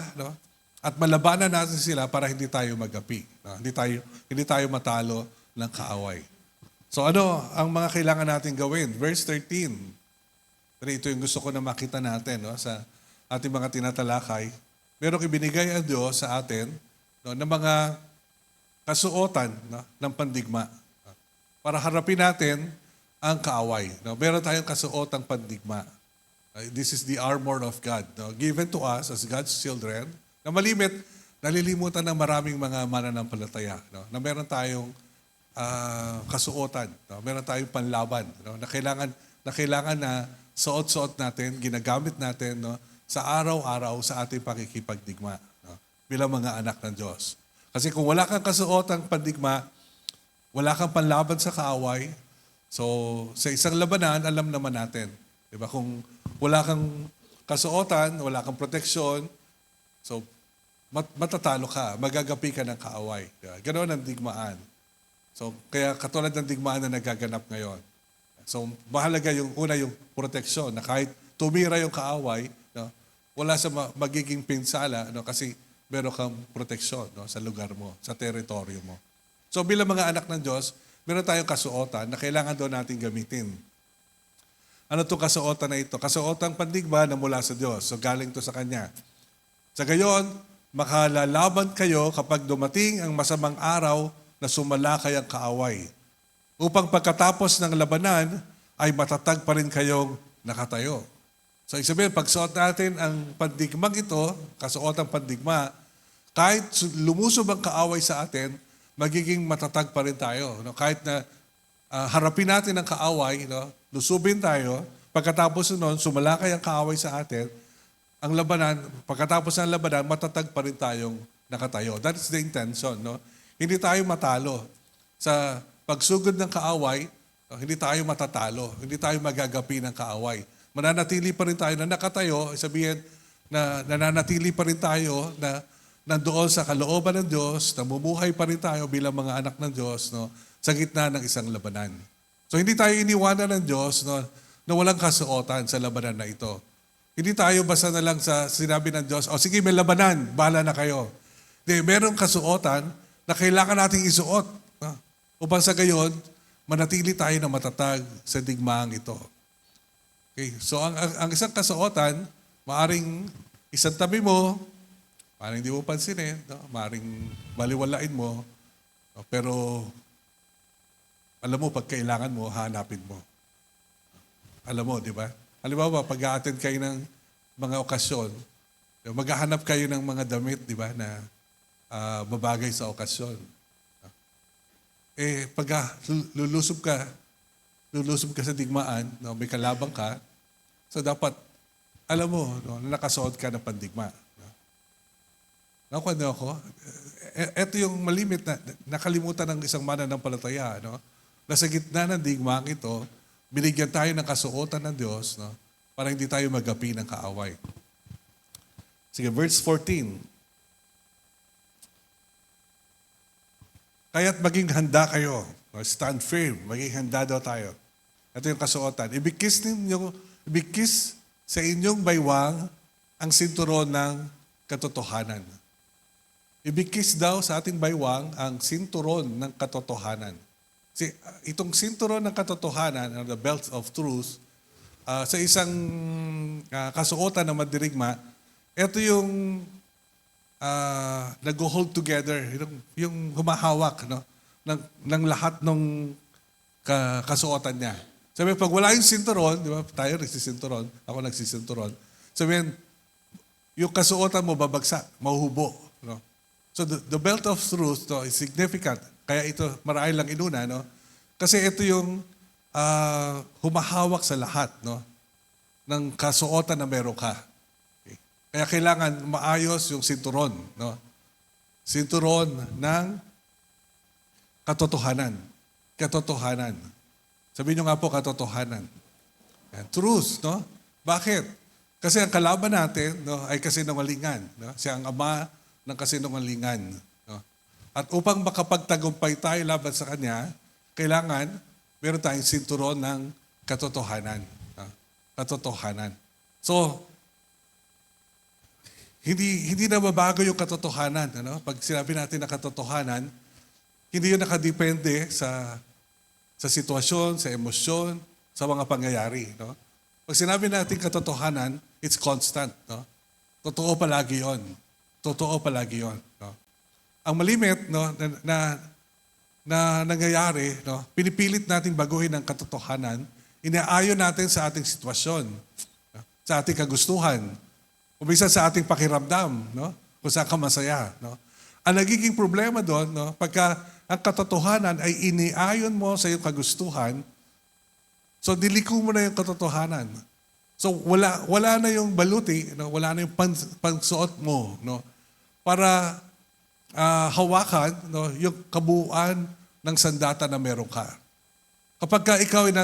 at malabanan natin sila para hindi tayo magapi. Hindi tayo matalo ng kaaway. So ano ang mga kailangan natin gawin? Verse 13. Pero ito yung gusto ko na makita natin sa ating mga tinatalakay. Merong ibinigay ang Diyos sa atin ng mga kasuotan ng pandigma para harapin natin ang kaaway. Meron tayong kasuotang pandigma. This is the armor of God given to us as God's children na malimit, nalilimutan ng maraming mga mananampalataya na meron tayong kasuotan. Meron tayong panlaban na kailangan na suot-suot natin, ginagamit natin sa araw-araw sa ating pakikipagdigma bilang mga anak ng Diyos. Kasi kung wala kang kasuotang pandigma, wala kang panlaban sa kaaway, so sa isang labanan, alam naman natin. Diba? Kung wala kang kasuotan, wala kang proteksyon, so matatalo ka, magagapi ka ng kaaway. Diba? Ganoon ang digmaan. So kaya katulad ng digmaan na nagaganap ngayon. So mahalaga yung proteksyon na kahit tumira yung kaaway, wala sa magiging pinsala kasi meron kang proteksyon sa lugar mo, sa teritoryo mo. So bilang mga anak ng Diyos, meron tayong kasuotan na kailangan doon natin gamitin. Ano itong kasuotan na ito? Kasuotang pandigma na mula sa Diyos. So galing to sa Kanya. Sa gayon, makalalaban kayo kapag dumating ang masamang araw na sumalakay ang kaaway. Upang pagkatapos ng labanan, ay matatag pa rin kayong nakatayo. So, isabihin, pag suot natin ang pandigmang ito, kasuotang pandigma, kahit lumusob ang kaaway sa atin, magiging matatag pa rin tayo. Kahit na harapin natin ang kaaway, lusubin tayo, pagkatapos nun, sumalakay ang kaaway sa atin, ang labanan, pagkatapos ng labanan, matatag pa rin tayong nakatayo. That is the intention. Hindi tayo matalo. Sa pagsugod ng kaaway, hindi tayo matatalo. Hindi tayo magagapi ng kaaway. Mananatili pa rin tayo na nakatayo, sabihin na nananatili pa rin tayo na nandoon sa kalooban ng Diyos, namumuhay pa rin tayo bilang mga anak ng Diyos, no, sa gitna ng isang labanan. So hindi tayo iniwanan ng Diyos, no, na walang kasuotan sa labanan na ito. Hindi tayo basta na lang sa sinabi ng Diyos, sige, may labanan, bahala na kayo. Hindi, merong kasuotan na kailangan nating isuot. No? Upang sa gayon, manatili tayo na matatag sa digmaang ito. Okay, so ang isang kasuotan, maaring isang tabi mo, maaring hindi mo pansinin, no? Maaring baliwalain mo, no? Pero alam mo, pag kailangan mo, hahanapin mo. Alam mo, di ba? Halimbawa, pag a-attend kayo ng mga okasyon, maghahanap kayo ng mga damit, di ba, na babagay sa okasyon. Pag lulusob ka sa digmaan, no, may kalabang ka, so dapat, alam mo, no, nakasuot ka ng pandigma. Nakuha niyo ako? Ito yung malimit na nakalimutan ng isang mananampalataya, no? Na sa gitna ng digmaang ito, binigyan tayo ng kasuotan ng Diyos, no? Para hindi tayo magapi ng kaaway. Sige, verse 14. Kaya't maging handa kayo. Stand firm. Maging handa daw tayo. Ito yung kasuotan. Ibigkis sa inyong baywang ang sinturon ng katotohanan. Ibigkis daw sa ating baywang ang sinturon ng katotohanan. Itong sinturon ng katotohanan, the belt of truth, sa isang kasuotan na madirigma, ito yung nag-hold together, yung humahawak, no, ng lahat ng kasuotan niya. Sabi, pag wala yung sinturon, di ba, tayo nagsisinturon, ako nagsisinturon, sabihin, yung kasuotan mo babagsak, mahuhubo. No? So the belt of truth, no, is significant. Kaya ito, marahil lang inuna, no? Kasi ito yung humahawak sa lahat, no, ng kasuotan na meron ka. Kaya kailangan maayos yung sinturon. No? Sinturon ng katotohanan. Katotohanan. Sabihin nyo nga po, katotohanan. Yan. Truth. No? Bakit? Kasi ang kalaban natin, no, ay kasinungalingan. No? Siya ang ama ng kasinungalingan. No? At upang makapagtagumpay tayo laban sa kanya, kailangan meron tayong sinturon ng katotohanan. No? Katotohanan. So, hindi na mabago yung katotohanan. Ano? Pag sinabi natin na katotohanan, hindi yun nakadepende sa sitwasyon, sa emosyon, sa mga pangyayari. No? Pag sinabi natin katotohanan, it's constant. No? Totoo palagi yun. Totoo palagi yun. No? Ang malimit, no, na nangyayari, no, pinipilit natin baguhin ang katotohanan, inaayon natin sa ating sitwasyon, no, sa ating kagustuhan, umisa sa ating pakiramdam, no? Kung saan ka masaya, no? Ang nagiging problema doon, no? Pagka ang katotohanan ay iniayon mo sa iyong kagustuhan, so diliko mo na yung katotohanan. So wala na yung baluti, no? Wala na yung pansuot mo, no? Para hawakan, no, yung kabuuan ng sandata na meron ka. Kapag ka ikaw ay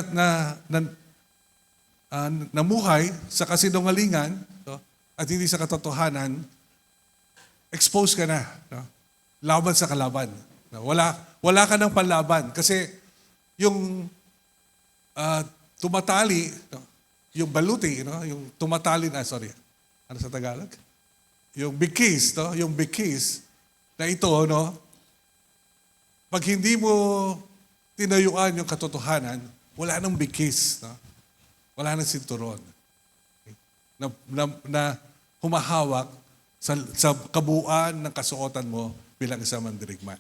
namuhay sa kasinungalingan, no, at hindi sa katotohanan, expose ka na. No? Laban sa kalaban. No? Wala ka ng panlaban. Kasi yung tumatali, no? Yung baluti, no? Yung tumatali na, ano sa Tagalog? Yung bikis, no? Yung bikis na ito, no? Pag hindi mo tinayuan yung katotohanan, wala nang bikis. No? Wala nang sinturon. Na humahawak sa kabuuan ng kasuotan mo bilang isang mandirigma.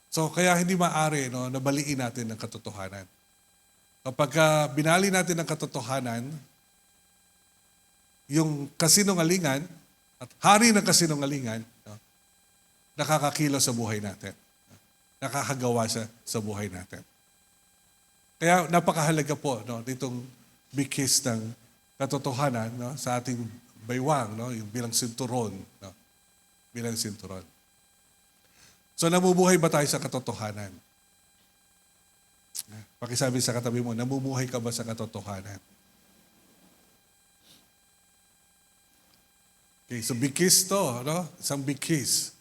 So kaya hindi maaari, no, nabaliin natin ang katotohanan. Kapag binali natin ang katotohanan, yung kasinungalingan at hari ng kasinungalingan, no, nakakakilos sa buhay natin. Nakakagawa sa buhay natin. Kaya napakahalaga po, no, ditong bikis ng katotohanan, no, sa ating baywang, no, yung bilang sinturon, no, bilang sinturon. So namubuhay ba tayo sa katotohanan? Pakisabi sa katabi mo, namubuhay ka ba sa katotohanan? Okay, so big kiss to, no? Isang big kiss.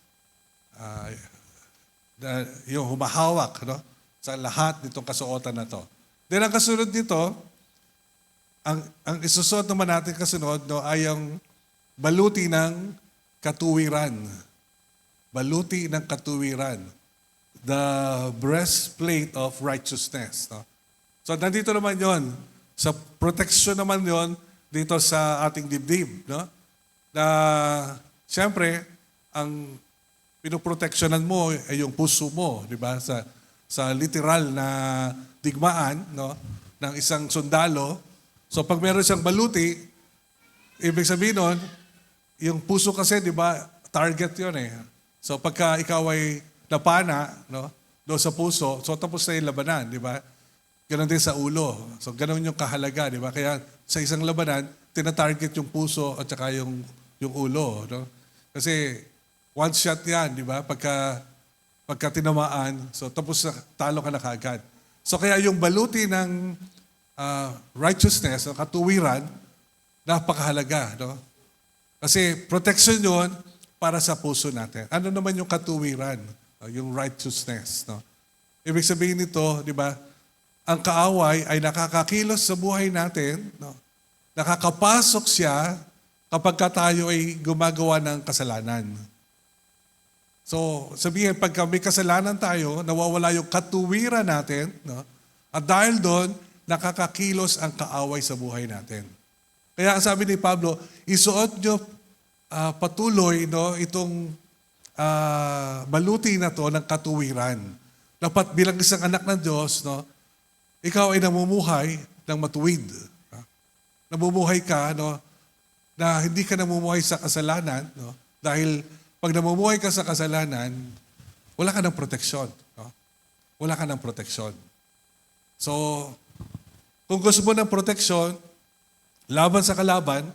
Yung humahawak, no? Sa lahat nitong kasuotan na to. Then ang kasunod nito, ang isusuot naman natin kasunod, no, ay ang baluti ng katuwiran. Baluti ng katuwiran. The breastplate of righteousness. No? So nandito naman yon. Sa protection naman yon dito sa ating dibdib. No? Na siyempre, ang pinoproteksyonan mo ay yung puso mo. Di ba? Sa literal na digmaan, no, ng isang sundalo. So pag meron siyang baluti, ibig sabihin nun, yung puso kasi, di ba, target yun eh. So pagka ikaw ay napana, no, doon sa puso, so tapos na yung labanan, di ba? Ganon din sa ulo. So ganon yung kahalaga, di ba? Kaya sa isang labanan, tinatarget yung puso at saka yung ulo. No? Kasi one shot yan, di ba? Pagka tinamaan, so tapos talo ka na kaagad. So kaya yung baluti ng righteousness, ng katuwiran, napakahalaga. No? Kasi protection yun para sa puso natin. Ano naman yung katuwiran? Yung righteousness. No? Ibig sabihin nito, di ba, ang kaaway ay nakakakilos sa buhay natin. No? Nakakapasok siya kapag tayo ay gumagawa ng kasalanan. So, sabihin, pagka may kasalanan tayo, nawawala yung katuwiran natin, no? At dahil doon, nakakakilos ang kaaway sa buhay natin. Kaya ang sabi ni Pablo, isuot nyo patuloy, no, itong baluti na to ng katuwiran. Dapat bilang isang anak ng Diyos, no, ikaw ay namumuhay ng matuwid. Namumuhay ka, no, na hindi ka namumuhay sa kasalanan, no, dahil pag namumuhay ka sa kasalanan, wala ka ng proteksyon. No? Wala ka ng proteksyon. So, kung gusto mo ng proteksyon, laban sa kalaban,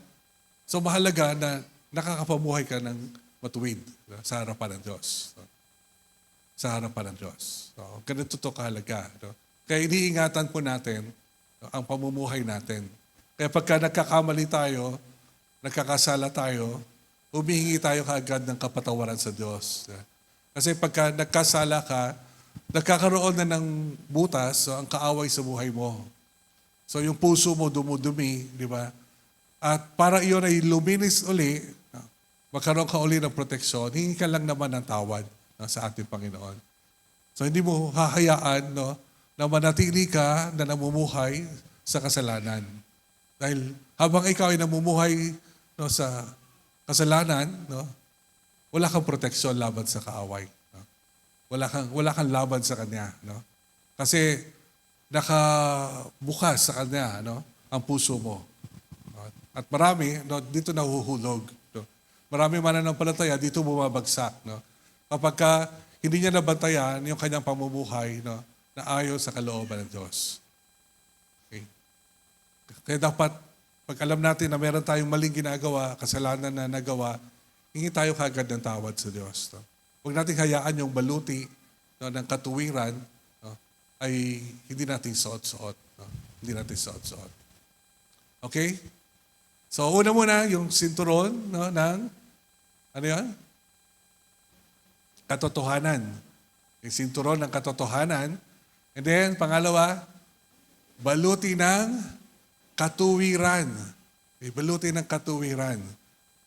so mahalaga na nakakapamuhay ka ng matuwid, no? Sa harapan ng Diyos. No? Sa harapan ng Diyos. So, ganito to kahalaga. No? Kaya iniingatan po natin, no, ang pamumuhay natin. Kaya pagka nagkakamali tayo, nagkakasala tayo, humihingi tayo kaagad ng kapatawaran sa Diyos. Kasi pagka nagkasala ka, nagkakaroon na ng butas, so ang kaaway sa buhay mo. So yung puso mo dumudumi, di ba? At para iyon ay luminis uli, magkaroon ka uli ng proteksyon, hingi ka lang naman ng tawad, no, sa ating Panginoon. So hindi mo hahayaan, no, na manatili ka na namumuhay sa kasalanan. Dahil habang ikaw ay namumuhay, no, sa kasalanan, no, wala kang proteksyon laban sa kaaway. No? Wala kang laban sa kanya. No? Kasi nakabukas sa kanya, no, ang puso mo. No? At marami, no, dito nahuhulog. No? Marami mananampalataya, dito bumabagsak. No? Kapag hindi niya nabantayan yung kanyang pamumuhay, no, na ayon sa kalooban ng Diyos. Okay? Kaya dapat, pag alam natin na meron tayong maling ginagawa, kasalanan na nagawa, hingi tayo kagad ng tawad sa Diyos. No? Huwag natin hayaan yung baluti, no, ng katuwiran, no, ay hindi natin suot-suot. No? Hindi natin suot-suot. Okay? So, una muna, yung sinturon, no, ng, ano yan? Katotohanan. Yung sinturon ng katotohanan. And then, pangalawa, baluti ng katuwiran. Okay, baluti ng katuwiran.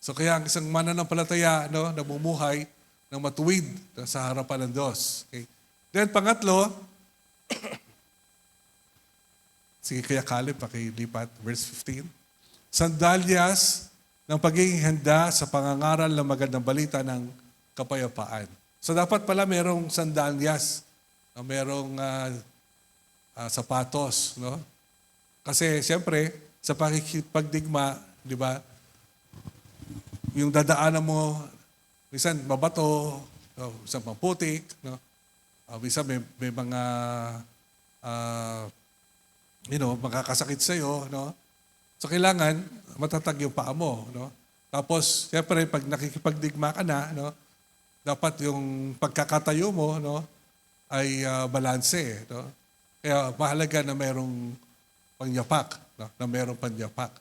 So kaya ang isang mananampalataya, no, namumuhay ng matuwid, no, sa harapan ng Diyos. Okay. Then pangatlo, sige kaya Caleb, pakilipat, verse 15. Sandalyas ng pagiging handa sa pangangaral ng magandang balita ng kapayapaan. So dapat pala merong sandalyas, no, merong sapatos, no? Kasi siyempre, sa pakikipagdigma, di ba, yung dadaanan mo, minsan mabato, no, minsan maputik, no? Minsan may mga, makakasakit sa'yo, no? So kailangan, matatag yung paa mo, no? Tapos, siyempre, pag nakikipagdigma ka na, no, dapat yung pagkakatayo mo, no, ay balanse, no? Kaya mahalaga na mayroong pangyapak, no? Na mayroong pangyapak.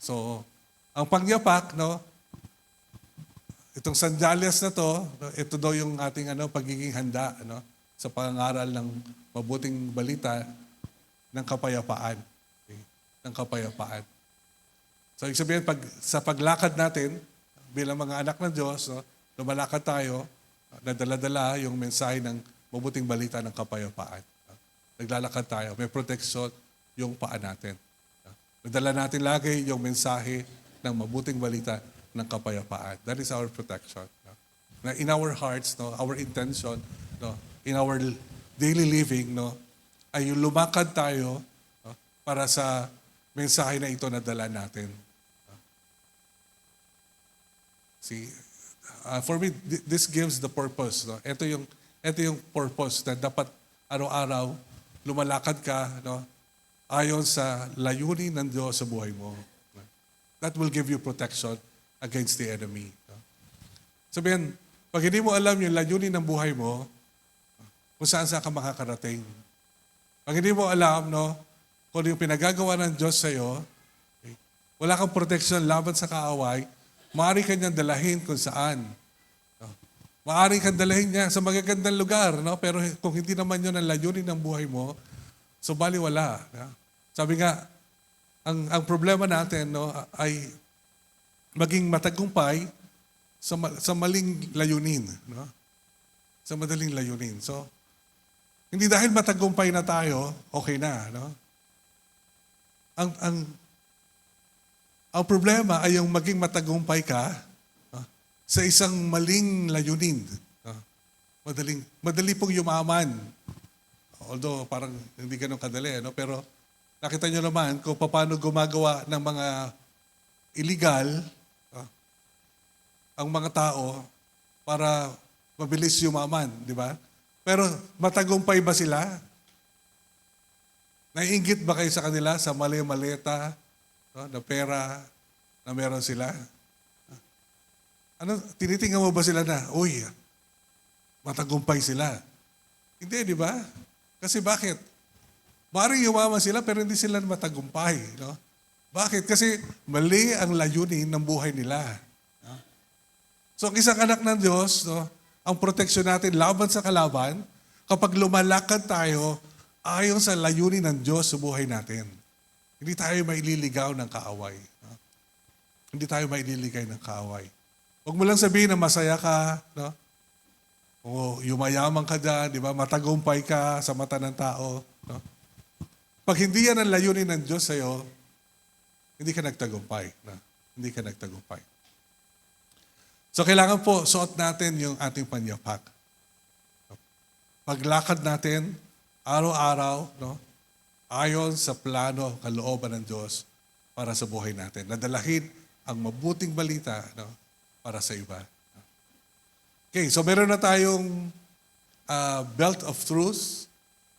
So, ang pangyapak, no, itong sandalyas na to, no, ito daw yung ating pagiging handa sa pangangaral ng mabuting balita ng kapayapaan. Okay? Ng kapayapaan. So, ibig sabihin, sa paglakad natin, bilang mga anak ng Diyos, lumalakad tayo, nadala-dala yung mensahe ng mabuting balita ng kapayapaan. Naglalakad tayo, may protection yung paa natin. Nadala natin lagi yung mensahe ng mabuting balita ng kapayapaan. That is our protection. Na in our hearts, our intention, in our daily living, ay yung lumakad tayo para sa mensahe na ito na dala natin. See, for me, this gives the purpose. Ito yung purpose na dapat araw-araw lumalakad ka ayon sa layunin ng Diyos sa buhay mo. That will give you protection against the enemy. Sabihin, pag hindi mo alam yung layunin ng buhay mo, kung saan ka makakarating. Pag hindi mo alam, kung yung pinagagawa ng Diyos sa'yo, wala kang protection laban sa kaaway, maaari ka niyang dalahin kung saan. Maaari kang dalahin niya sa magagandang lugar, pero kung hindi naman yun ang layunin ng buhay mo, so baliwala. Sabi nga, ang problema natin ay maging matagumpay sa maling layunin. Sa madaling layunin. So, hindi dahil matagumpay na tayo, okay na. Ang problema ay yung maging matagumpay ka sa isang maling layunin. Madali pong yumaman. Although parang hindi ganun kadali, pero nakita nyo naman kung paano gumagawa ng mga illegal ang mga tao para mabilis yumaman, di ba? Pero matagumpay ba sila? Naiinggit ba kayo sa kanila sa mali-maleta na pera na meron sila? Tinitingnan mo ba sila na, uy, matagumpay sila? Hindi, di ba? Kasi bakit? Maaaring yumaman sila pero hindi sila matagumpay. Bakit? Kasi mali ang layunin ng buhay nila. So ang isang anak ng Diyos, ang proteksyon natin laban sa kalaban, kapag lumalakad tayo ayon sa layunin ng Diyos sa buhay natin. Hindi tayo maililigaw ng kaaway. Hindi tayo maililigaw ng kaaway. Huwag mo lang sabihin na masaya ka, o yumayaman ka dyan, di ba? Matagumpay ka sa mata ng tao. Pag hindi yan ang layunin ng Diyos sa'yo, hindi ka nagtagumpay. Hindi ka nagtagumpay. So kailangan po suot natin yung ating panyapak. Paglakad natin, araw-araw, ayon sa plano, kalooban ng Diyos para sa buhay natin. Nadalahin ang mabuting balita para sa iba. Okay, so meron na tayong belt of truth,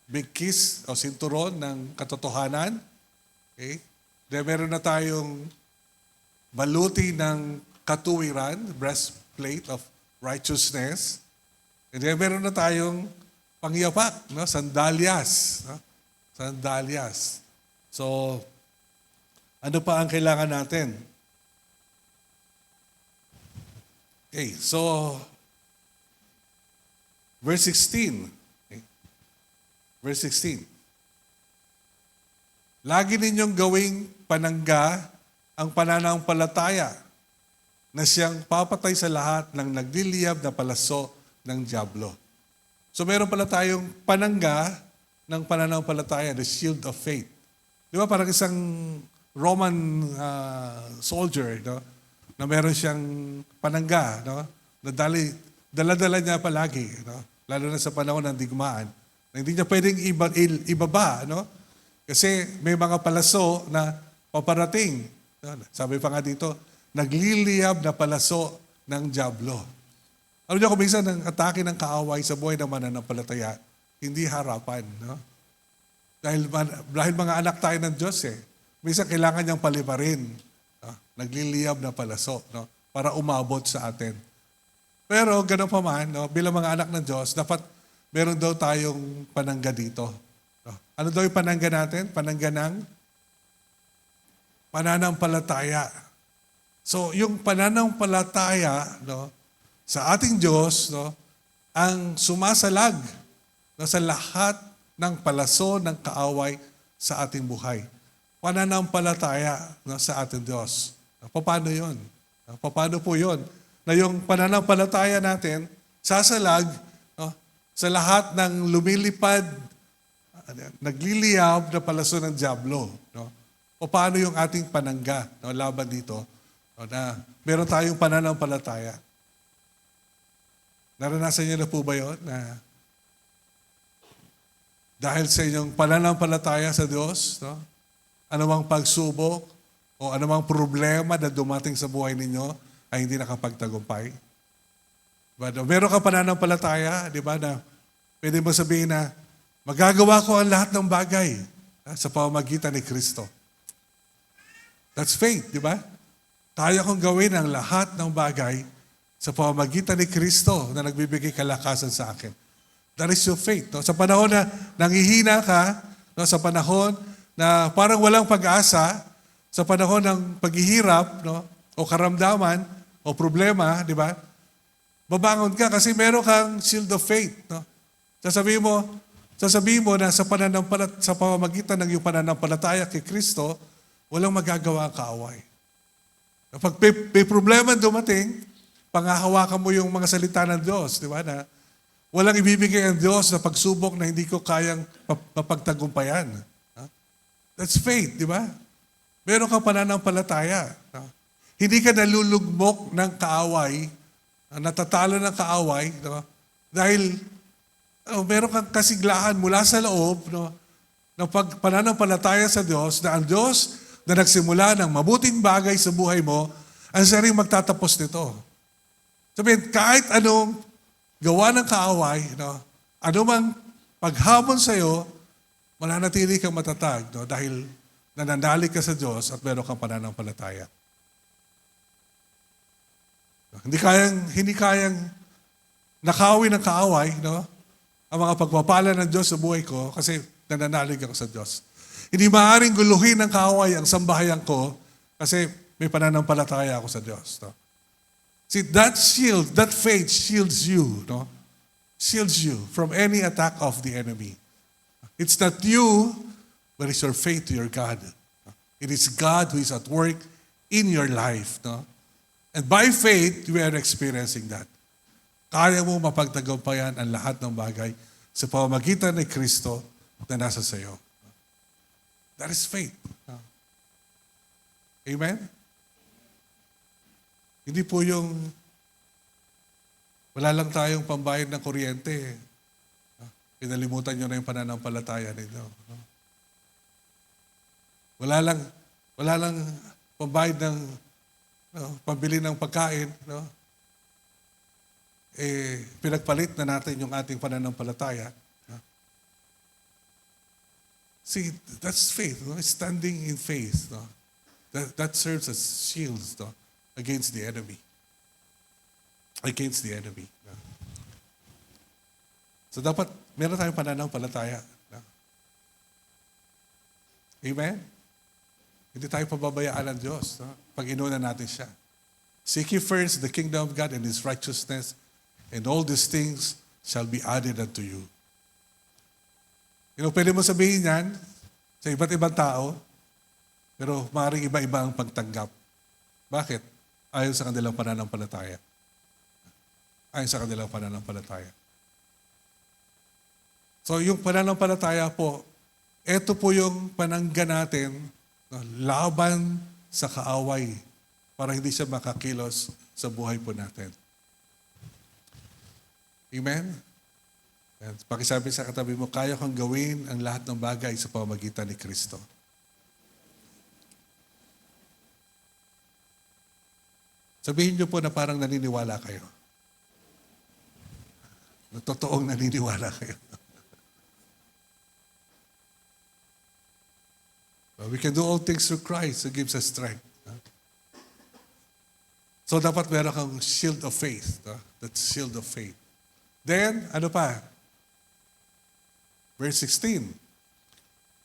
big kiss o sinturon ng katotohanan. Okay? Then meron na tayong baluti ng katuwiran, breastplate of righteousness. And then meron na tayong pangyapak, sandalyas. Sandalyas. So, ano pa ang kailangan natin? Okay, so, verse 16. Okay. Verse 16. Lagi ninyong gawing panangga ang pananampalataya na siyang papatay sa lahat ng nagliliyab na palaso ng dyablo. So meron pala tayong panangga ng pananampalataya, the shield of faith. Di ba parang isang Roman soldier, na meron siyang panangga, na dala-dala niya palagi, lalo na sa panahon ng digmaan, na hindi niya pwedeng ibaba, kasi may mga palaso na paparating. Sabi pa nga dito, nagliliyab na palaso ng dyablo. Alam niyo kung minsan ang atake ng kaaway sa buhay ng mananampalataya, hindi harapan. Dahil mga anak tayo ng Diyos minsan kailangan niyang paliparin. Nagliliyab na palaso para umabot sa atin. Pero ganun pa man, bilang mga anak ng Diyos, dapat meron daw tayong panangga dito. Ano daw yung panangga natin? Panangga ng pananampalataya. So, yung pananampalataya, sa ating Diyos, no, ang sumasalag, no, sa lahat ng palaso ng kaaway sa ating buhay. Pananampalataya, no, sa ating Diyos. Paano yun? Paano po yun? Na yung pananampalataya natin, sasalag, no, sa lahat ng lumilipad, nagliliyab na palaso ng dyablo. No? Paano yung ating panangga, no, laban dito, no, na meron tayong pananampalataya. Naranasan niyo na po ba yun? Na dahil sa inyong pananampalataya sa Diyos, no, anumang pagsubok o anumang problema na dumating sa buhay ninyo ay hindi nakapagtagumpay. But, meron ka pananampalataya, di ba, na pwede mo sabihin na magagawa ko ang lahat ng bagay sa pamamagitan ni Kristo. That's faith, di ba? Kaya kong gawin ang lahat ng bagay sa pamamagitan ni Kristo na nagbibigay kalakasan sa akin. That is your faith. No? Sa panahon na nanghihina ka, no? Sa panahon na parang walang pag-asa, sa panahon ng paghihirap, no? O karamdaman, o problema, di ba? Babangon ka kasi meron kang shield of faith. No? Sasabihin mo na sa pamamagitan ng iyong pananampalataya kay Kristo, walang magagawa ang kaaway. Kapag may problema dumating, pangahawakan mo yung mga salita ng Diyos, di ba? Na walang ibibigay ang Diyos na pagsubok na hindi ko kayang mapagtagumpayan. That's faith, di ba? Meron kang pananampalataya. Hindi ka nalulugmok ng kaaway, natatalo ng kaaway, no? Dahil meron kang kasiglahan mula sa loob, no? Ng pananampalataya sa Diyos, na ang Diyos na nagsimula ng mabuting bagay sa buhay mo, ang siya rin magtatapos nito. Sabihin, kahit anong gawa ng kaaway, no, anumang paghamon sa iyo, mananatili kang matatag, no, dahil nananalig ka sa Diyos at meron kang pananampalataya. Hindi kayang nakawin ng kaaway, no, ang mga pagpapala ng Diyos sa buhay ko kasi nananalig ako sa Diyos. Hindi maaaring guluhin ng kaaway ang sambahayan ko kasi may pananampalataya ako sa Diyos. No? See, that shield, that faith shields you, no? Shields you from any attack of the enemy. It's not you, but it's your faith to your God. It is God who is at work in your life, no? And by faith, we are experiencing that. Kaya mo mapagtagumpayan ang lahat ng bagay sa pamamagitan ni Kristo na nasa sa iyo. That is faith. Amen? Hindi po yung wala lang tayong pambayad ng kuryente. Pinalimutan nyo na yung pananampalataya ninyo. Wala lang pambayad ng pambili ng pagkain. No? Pinagpalit na natin yung ating pananampalataya. See, that's faith. No? Standing in faith. No? That serves as shields. No? Against the enemy. Against the enemy. No? So dapat meron tayong pananampalataya. No? Amen? Hindi tayo pababayaan ng Diyos. No? Pag inuna natin siya. Seek ye first the kingdom of God and His righteousness, and all these things shall be added unto you. Pwede mo sabihin yan sa iba't ibang tao, pero maaaring iba-iba ang pagtanggap. Bakit? Ayon sa kanilang pananampalataya. Ayon sa kanilang pananampalataya. So yung pananampalataya po, ito po yung panangga natin, no, laban sa kaaway para hindi siya makakilos sa buhay po natin. Amen? And pakisabi sa katabi mo, kaya kang gawin ang lahat ng bagay sa pamamagitan ni Kristo. Sabihin niyo po na parang naniniwala kayo. Totoong naniniwala kayo. We can do all things through Christ who gives us strength. So dapat meron kang shield of faith. That's shield of faith. Then, ano pa? Verse 16.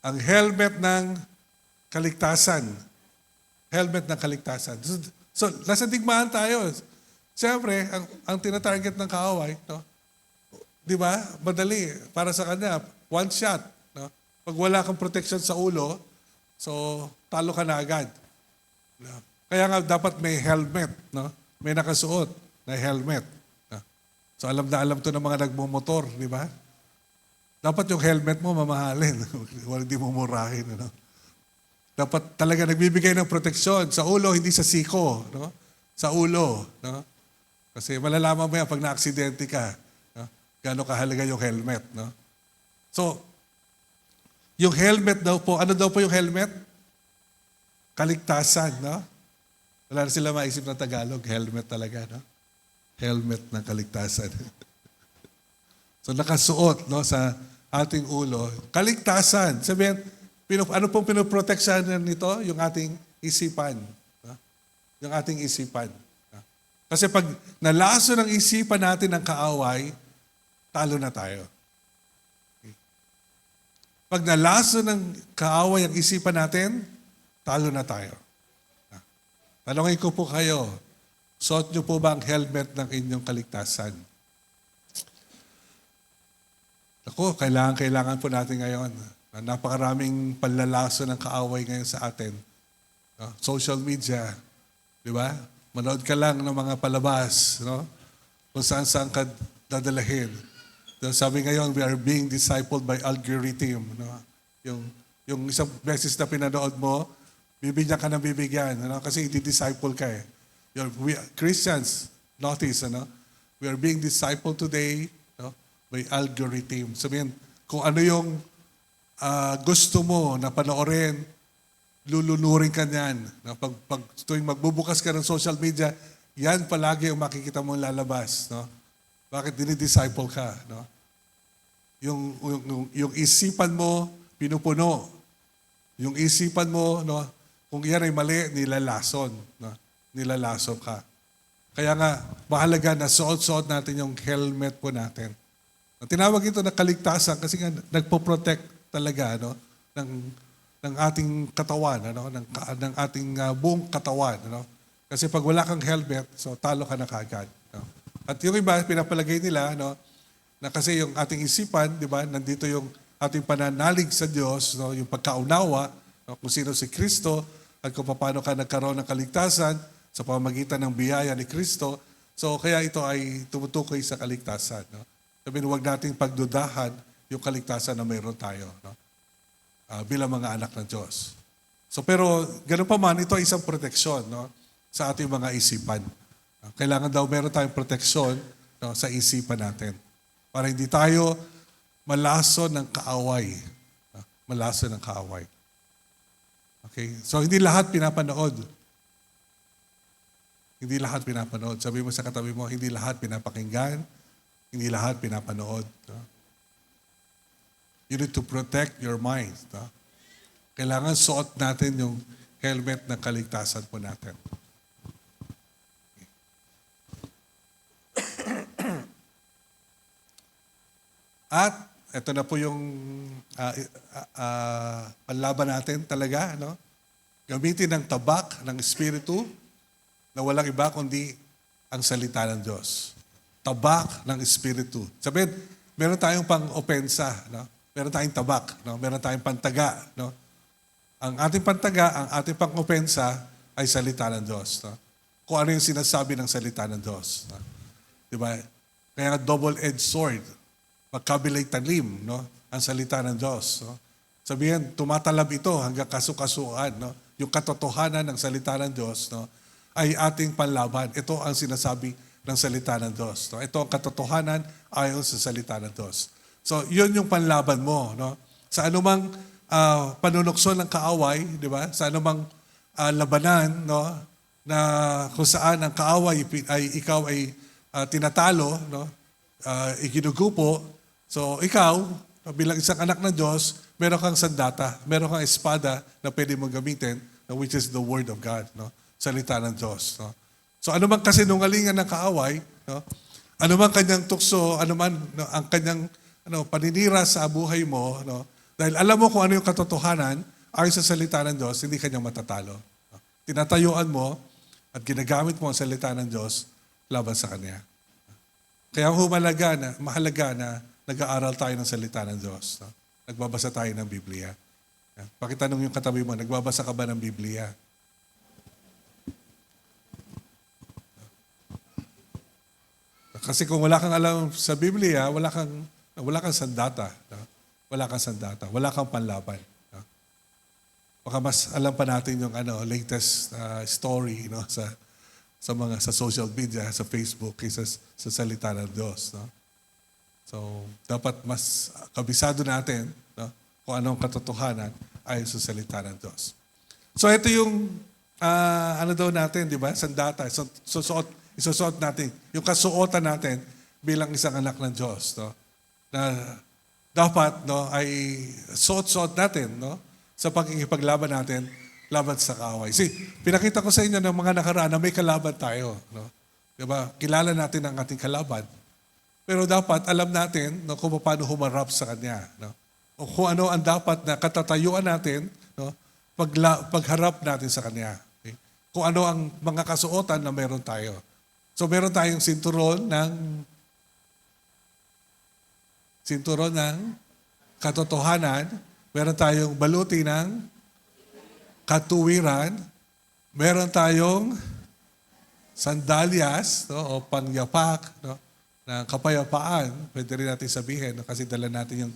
Ang helmet ng kaligtasan. Helmet ng kaligtasan. So, nasa digmaan tayo. Siyempre, ang tinatarget ng kaaway, no? Di ba? Madali. Para sa kanya, one shot. No? Pag wala kang protection sa ulo, so talo ka na agad. No? Kaya nga dapat may helmet. No? May nakasuot na helmet. No? So alam na alam to ng mga nagmumotor, di ba? Dapat yung helmet mo mamahalin. Hindi mo murahin. Ano? Dapat talaga nagbibigay ng proteksyon sa ulo, hindi sa siko. No? Sa ulo. No? Kasi malalaman mo yan pag na-aksidente ka. No? Gaano kahalaga yung helmet. No? So, yung helmet daw po, ano daw po yung helmet? Kaligtasan. No? Wala na sila maisip na Tagalog. Helmet talaga. No? Helmet ng kaligtasan. So, nakasuot no, sa ating ulo. Kaligtasan. Sabihin, ano pong pinoproteksyonan nito? Yung ating isipan. No? Yung ating isipan. Kasi pag nalaso ng isipan natin ng kaaway, talo na tayo. Okay. Pag nalaso ng kaaway ang isipan natin, talo na tayo. Tanongin ko po kayo, suot niyo po ba ang helmet ng inyong kaligtasan? Ako, kailangan po natin ngayon. Napakaraming panlalaso ng kaaway ngayon sa atin. Social media, di ba? Manood ka lang ng mga palabas, no? Kung saan ka dadalahin. So, sabi ngayon, we are being discipled by algorithm. No? Yung isang beses na pinanood mo, bibigyan ka ng bibigyan. Ano? Kasi i-disciple ka eh. We, Christians, notice, ano? We are being discipled today no? By algorithm. Sabihin, kung ano yung gusto mo na panoorin, lulunurin ka niyan. Pag tuwing magbubukas ka ng social media, yan palagi yung makikita mong lalabas. No? Bakit dinidisciple ka? No? Yung isipan mo, pinupuno. Yung isipan mo, no? Kung yan ay mali, nilalason. No? Nilalason ka. Kaya nga, mahalaga na suot-suot natin yung helmet po natin. Tinawag ito na kaligtasan kasi nga nagpo-protect talaga no? ng ating katawan, ano? ng ating buong katawan. Ano? Kasi pag wala kang helmet, so talo ka na kaagad. No? At yung iba, pinapalagay nila, no? Na kasi yung ating isipan, di ba, nandito yung ating pananalig sa Diyos, no? Yung pagkaunawa, no? Kung sino si Kristo, at kung paano ka nagkaroon ng kaligtasan sa pamamagitan ng biyaya ni Kristo. So kaya ito ay tumutukoy sa kaligtasan. No? Sabihin, huwag nating pagdudahan yung kaligtasan na mayroon tayo. No? Bilang mga anak ng Diyos. So pero ganoon pa man, ito ay isang proteksyon no, sa ating mga isipan. Kailangan daw meron tayong proteksyon no, sa isipan natin para hindi tayo malaso ng kaaway. Malaso ng kaaway. Okay? So hindi lahat pinapanood. Hindi lahat pinapanood. Sabi mo sa katabi mo, hindi lahat pinapakinggan, hindi lahat pinapanood. No? You need to protect your mind. No? Kailangan suot natin yung helmet ng kaligtasan po natin. At ito na po yung panlaban natin talaga. No? Gamitin ng tabak ng Espiritu na walang iba kundi ang salita ng Diyos. Tabak ng Espiritu. Sabihin, meron tayong pang-opensa. No? Meron tayong tabak, no? Meron tayong pantaga. No? Ang ating pantaga, ang ating pang-opensa ay salita ng Diyos. No? Kung ano yung sinasabi ng salita ng Diyos. No? Diba? Kaya nga double-edged sword. Magkabilay talim, no? Ang salita ng Diyos. No? Sabihin, tumatalab ito hanggang kasukasuan. No? Yung katotohanan ng salita ng Diyos no? Ay ating panlaban. Ito ang sinasabi ng salita ng Diyos. No? Ito ang katotohanan ayon sa salita ng Diyos. So, yun yung panlaban mo, no? Sa anumang panunukso ng kaaway, di ba? Sa anumang labanan, no? Na kung saan ang kaaway ay ikaw ay tinatalo, no? Iginugupo. So, ikaw, bilang isang anak ng Diyos, meron kang sandata, meron kang espada na pwede mong gamitin, which is the Word of God, no? Salita ng Diyos, no? So, anumang kasinungalingan ng kaaway, no? Anumang kanyang tukso, anuman no, ang kanyang paninira sa buhay mo, no? Dahil alam mo kung ano yung katotohanan, ayon sa salita ng Diyos, hindi kanya matatalo. No? Tinatayuan mo at ginagamit mo ang salita ng Diyos laban sa Kanya. Kaya mahalaga na nag-aaral tayo ng salita ng Diyos. No? Nagbabasa tayo ng Biblia. Pakitanong yung katabi mo, nagbabasa ka ba ng Biblia? Kasi kung wala kang alam sa Biblia, wala kang sandata. No? Wala kang sandata. Wala kang panlaban. No? Baka mas alam pa natin yung latest story sa social media, sa Facebook, kaysa sa salita ng Diyos. No? So, dapat mas kabisado natin, no, kung anong katotohanan ayon sa salita ng Diyos. So, ito yung natin, di ba? Sandata. Isusuot natin. Yung kasuotan natin bilang isang anak ng Diyos. No? Na dapat ay suot-suot natin, no, sa pagkikipaglaban natin laban sa kaaway. Pinakita ko sa inyo ng mga nakaraan na may kalaban tayo. No? Diba? Kilala natin ang ating kalaban. Pero dapat alam natin, no, kung paano humarap sa Kanya. No? O kung ano ang dapat na katatayuan natin, no, pagharap natin sa Kanya. Okay? Kung ano ang mga kasuotan na meron tayo. So meron tayong sinturon ng katotohanan, meron tayong baluti ng katuwiran, meron tayong sandalyas, no, o pangyapak, no, ng kapayapaan, pwede rin natin sabihin, no, kasi dala natin yung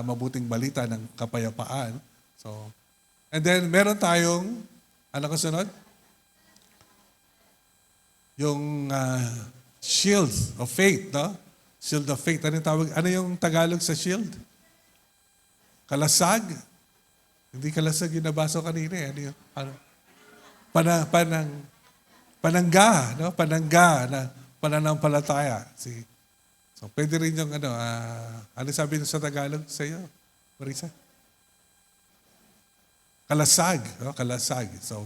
mabuting balita ng kapayapaan. So, and then meron tayong, ano kasunod? Yung shield of faith, no? Shield of faith. Ano yung tawag? Ano yung Tagalog sa shield? Kalasag? Hindi kalasag yung nabasa ko kanina. Ano yung, panangga, no? Panangga na pananampalataya. So, pwede rin yung ano sabi nyo sa Tagalog sa iyo, Marisa? Kalasag, no? Kalasag. So,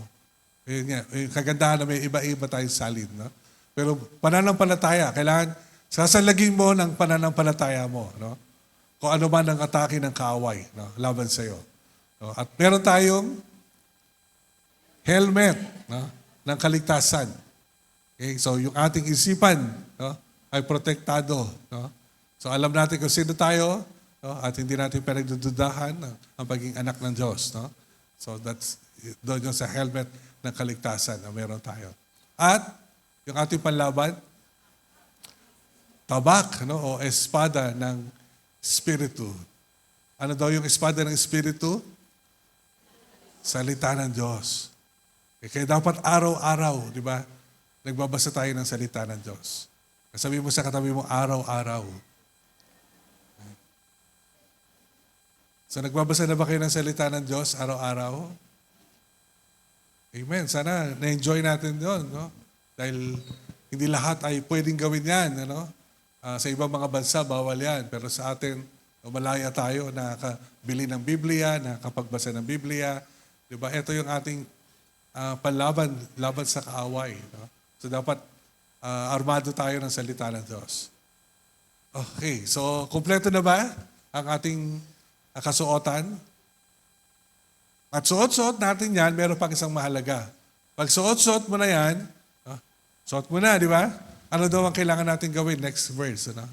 yun nga, yung kagandahan na may iba-iba tayong salin. No? Pero pananampalataya, kailangan sasalagin mo ng pananampalataya mo. No? Kung ano man ang atake ng kaaway, no? Laban sa iyo. No? At meron tayong helmet, no? Ng kaligtasan. Okay? So yung ating isipan, no, ay protektado. No? So alam natin kung sino tayo, no? At hindi natin pinagdududahan ang pagiging anak ng Diyos. No? So that's doon yung sa helmet ng kaligtasan na meron tayo. At yung ating panlaban, tabak, no, o espada ng Espiritu. Ano daw yung espada ng Espiritu? Salita ng Diyos. Kaya dapat araw-araw, di ba, nagbabasa tayo ng salita ng Diyos. Sabi mo sa katabi mo, araw-araw. So nagbabasa na ba kayo ng salita ng Diyos araw-araw? Amen. Sana na-enjoy natin yun. No? Dahil hindi lahat ay pwedeng gawin yan. Ano? Sa ibang mga bansa, bawal yan. Pero sa atin, malaya tayo na nakabili ng Biblia, nakapagbasa ng Biblia. Diba? Ito yung ating laban sa kaaway. No? So dapat armado tayo ng salita ng Diyos. Okay, so kumpleto na ba ang ating kasuotan? At suot-suot natin yan, meron pang isang mahalaga. Pag suot-suot mo na yan, suot mo na, di ba? Ano daw ang kailangan natin gawin? Next verse. Ano?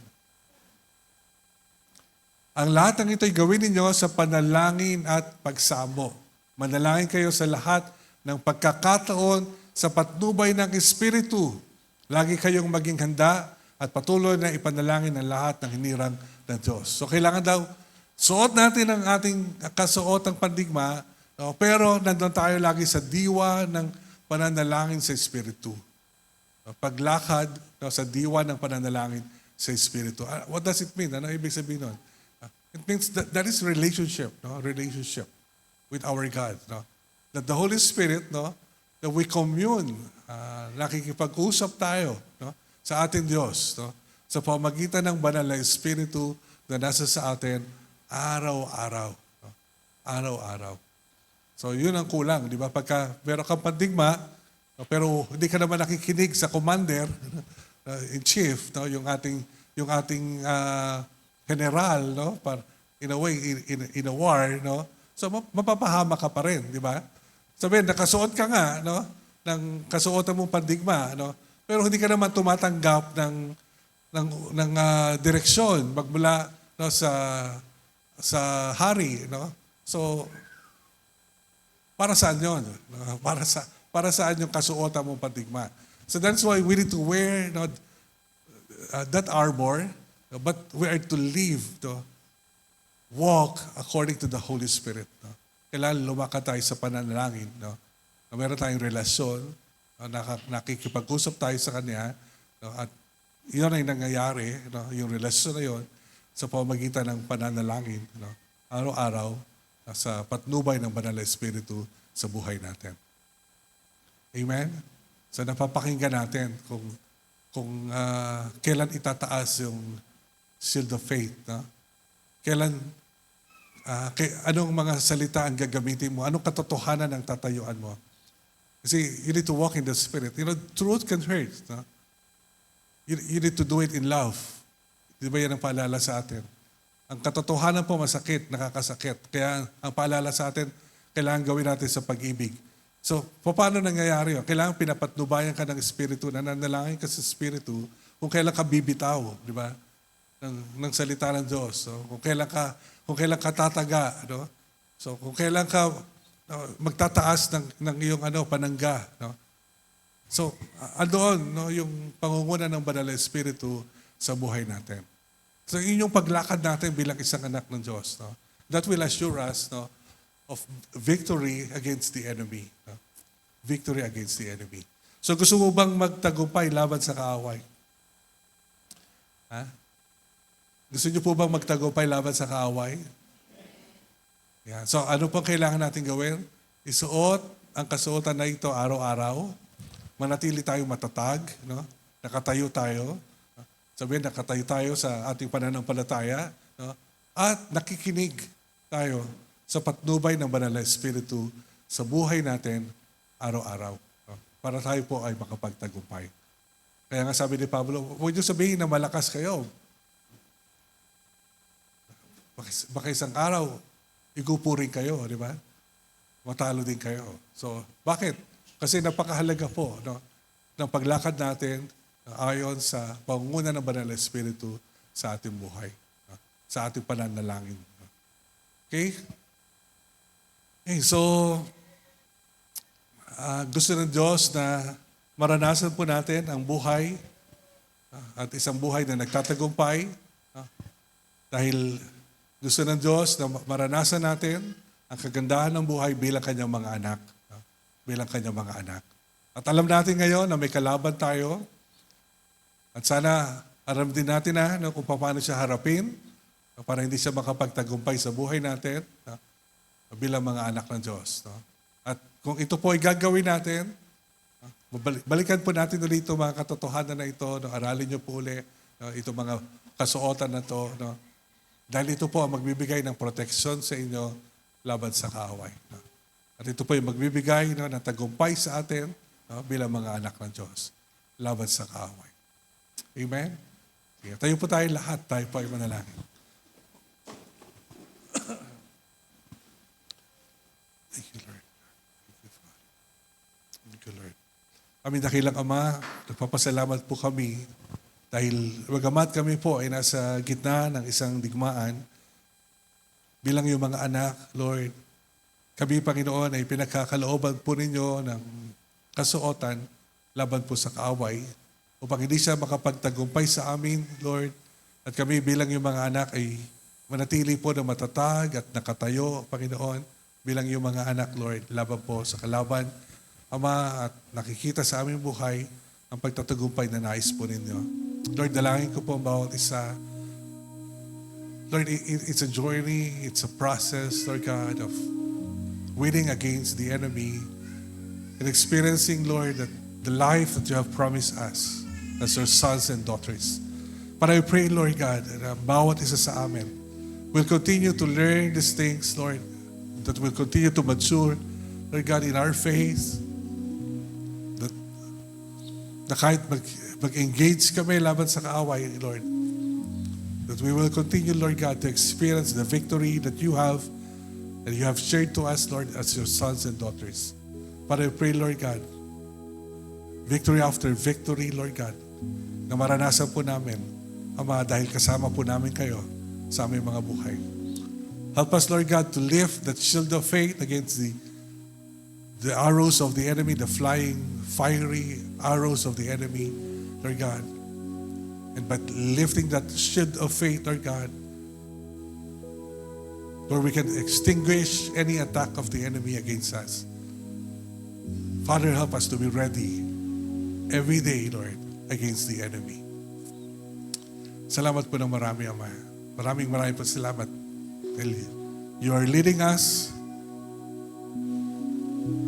Ang lahat ng ito'y gawin ninyo sa panalangin at pagsamo. Manalangin kayo sa lahat ng pagkakataon sa patnubay ng Espiritu. Lagi kayong maging handa at patuloy na ipanalangin ang lahat ng hinirang ng Diyos. So kailangan daw, suot natin ang ating kasuotang pandigma. No, pero nandun tayo lagi sa diwa ng pananalangin sa Espiritu. No, paglakad, no, sa diwa ng pananalangin sa Espiritu. What does it mean? Ano ibig sabihin nun? It means that is relationship, no? Relationship with our God. No? That the Holy Spirit, no, that we commune, nakikipag-usap tayo, no, sa ating Diyos. No? Sa pamagitan ng banal na Espiritu na nasa sa atin araw-araw. No? Araw-araw. So yun ang kulang, di ba? Pagka meron kang pandigma, pero hindi ka naman nakikinig sa commander in chief, no, yung ating general, no, in a way in a war, no. So mapapahama ka pa rin, di ba? Sabihin nakasuot ka nga, no, ng kasuotan mong pandigma, no. pero hindi ka naman tumatanggap ng direksyon magmula no, sa hari, no? So para saan 'yon? Para saan yung kasuotan mong pandigma? So that's why we need to wear that armor, but we are to live, to walk according to the Holy Spirit. No? Kailangan lumakad tayo sa pananalangin. No? Na meron tayong relasyon, nakikipag-usap tayo sa Kanya, no? At yun ay nangyayari, no? Yung relasyon na yun, sa pamamagitan ng pananalangin, no? Araw-araw, sa patnubay ng Banal na Espiritu sa buhay natin. Amen? So napapakinggan natin kung kailan itataas yung shield of faith. No? Kailan, anong mga salita ang gagamitin mo? Anong katotohanan ang tatayuan mo? Kasi you need to walk in the Spirit. You know, truth can hurt. No? You need to do it in love. Di ba yan ang paalala sa atin? Ang katotohanan po masakit, nakakasakit. Kaya ang paalala sa atin, kailangan gawin natin sa pag-ibig. So, paano nangyayari yun? Kailangan pinapatnubayan ka ng Espiritu, nananalangin ka sa Espiritu kung kailan ka bibitaw, di ba? Ng salita ng Diyos. So, kung kailan ka tataga, no? So, kung kailan ka magtataas ng iyong panangga, no? So, doon, no, yung pangunguna ng Banal na Espiritu sa buhay natin. So, yun yung paglakad natin bilang isang anak ng Diyos, no? That will assure us, no, of victory against the enemy. No? Victory against the enemy. So gusto mo bang magtagumpay laban sa kaaway? Ha? Gusto niyo po bang magtagumpay laban sa kaaway? Yeah. So ano pong kailangan natin gawin? Isuot ang kasuotan na ito araw-araw. Manatili tayong matatag. No? Nakatayo tayo. Sabihin, nakatayo tayo sa ating pananampalataya. No? At nakikinig tayo sa patnubay ng Banal na Espiritu sa buhay natin araw-araw. Para tayo po ay makapagtagumpay. Kaya nga sabi ni Pablo, huwag niyo sabihin na malakas kayo. Baka isang araw, igupurin kayo, di ba? Matalo din kayo. So, bakit? Kasi napakahalaga po, no, ng paglakad natin ayon sa pangunguna ng Banal na Espiritu sa ating buhay, no, sa ating pananalangin. Okay? So, gusto ng Diyos na maranasan po natin ang buhay at isang buhay na nagtatagumpay dahil gusto ng Diyos na maranasan natin ang kagandahan ng buhay bilang kanyang mga anak. Bilang kanyang mga anak. At alam natin ngayon na may kalaban tayo at sana alam din natin kung paano siya harapin para hindi siya makapagtagumpay sa buhay natin. Bilang mga anak ng Diyos. No? At kung ito po ay gagawin natin, balikan po natin ulit itong mga katotohanan na ito, no? Aralin niyo po ulit itong mga kasuotan na ito. No? Dahil ito po ang magbibigay ng proteksyon sa inyo laban sa kaaway. No? At ito po yung magbibigay ng tagumpay sa atin bilang mga anak ng Diyos laban sa kaaway. Amen? Sige, tayo po tayo lahat, tayo po ay manalangin. Thank you, Lord. Thank you, Father. Thank you, Lord. Aming dakilang Ama, nagpapasalamat po kami dahil bagamat kami po ay nasa gitna ng isang digmaan, bilang yung mga anak, Lord, kami, Panginoon, ay pinagkakalooban po ninyo ng kasuotan laban po sa kaaway upang hindi siya makapagtagumpay sa amin, Lord, at kami bilang yung mga anak ay manatili po na matatag at nakatayo, Panginoon, bilang yung mga anak, Lord, laban po sa kalaban, Ama, at nakikita sa aming buhay ang pagtatagumpay na nais po ninyo. Lord, dalangin ko po ang bawat isa. Lord, it's a journey, it's a process, Lord God, of winning against the enemy and experiencing, Lord, that the life that you have promised us as your sons and daughters. But I pray, Lord God, that bawat isa sa amin will continue to learn these things, Lord, that will continue to mature, Lord God, in our faith, na kahit mag-engage kami laban sa kaaway, Lord, that we will continue, Lord God, to experience the victory that you have and you have shared to us, Lord, as your sons and daughters. But I pray, Lord God, victory after victory, Lord God, na maranasan po namin, Ama, dahil kasama po namin kayo sa aming mga buhay. Help us, Lord God, to lift that shield of faith against the arrows of the enemy, the flying, fiery arrows of the enemy, Lord God. And by lifting that shield of faith, Lord God, Lord, we can extinguish any attack of the enemy against us. Father, help us to be ready every day, Lord, against the enemy. Salamat po ng marami, Ama. Maraming po salamat. You are leading us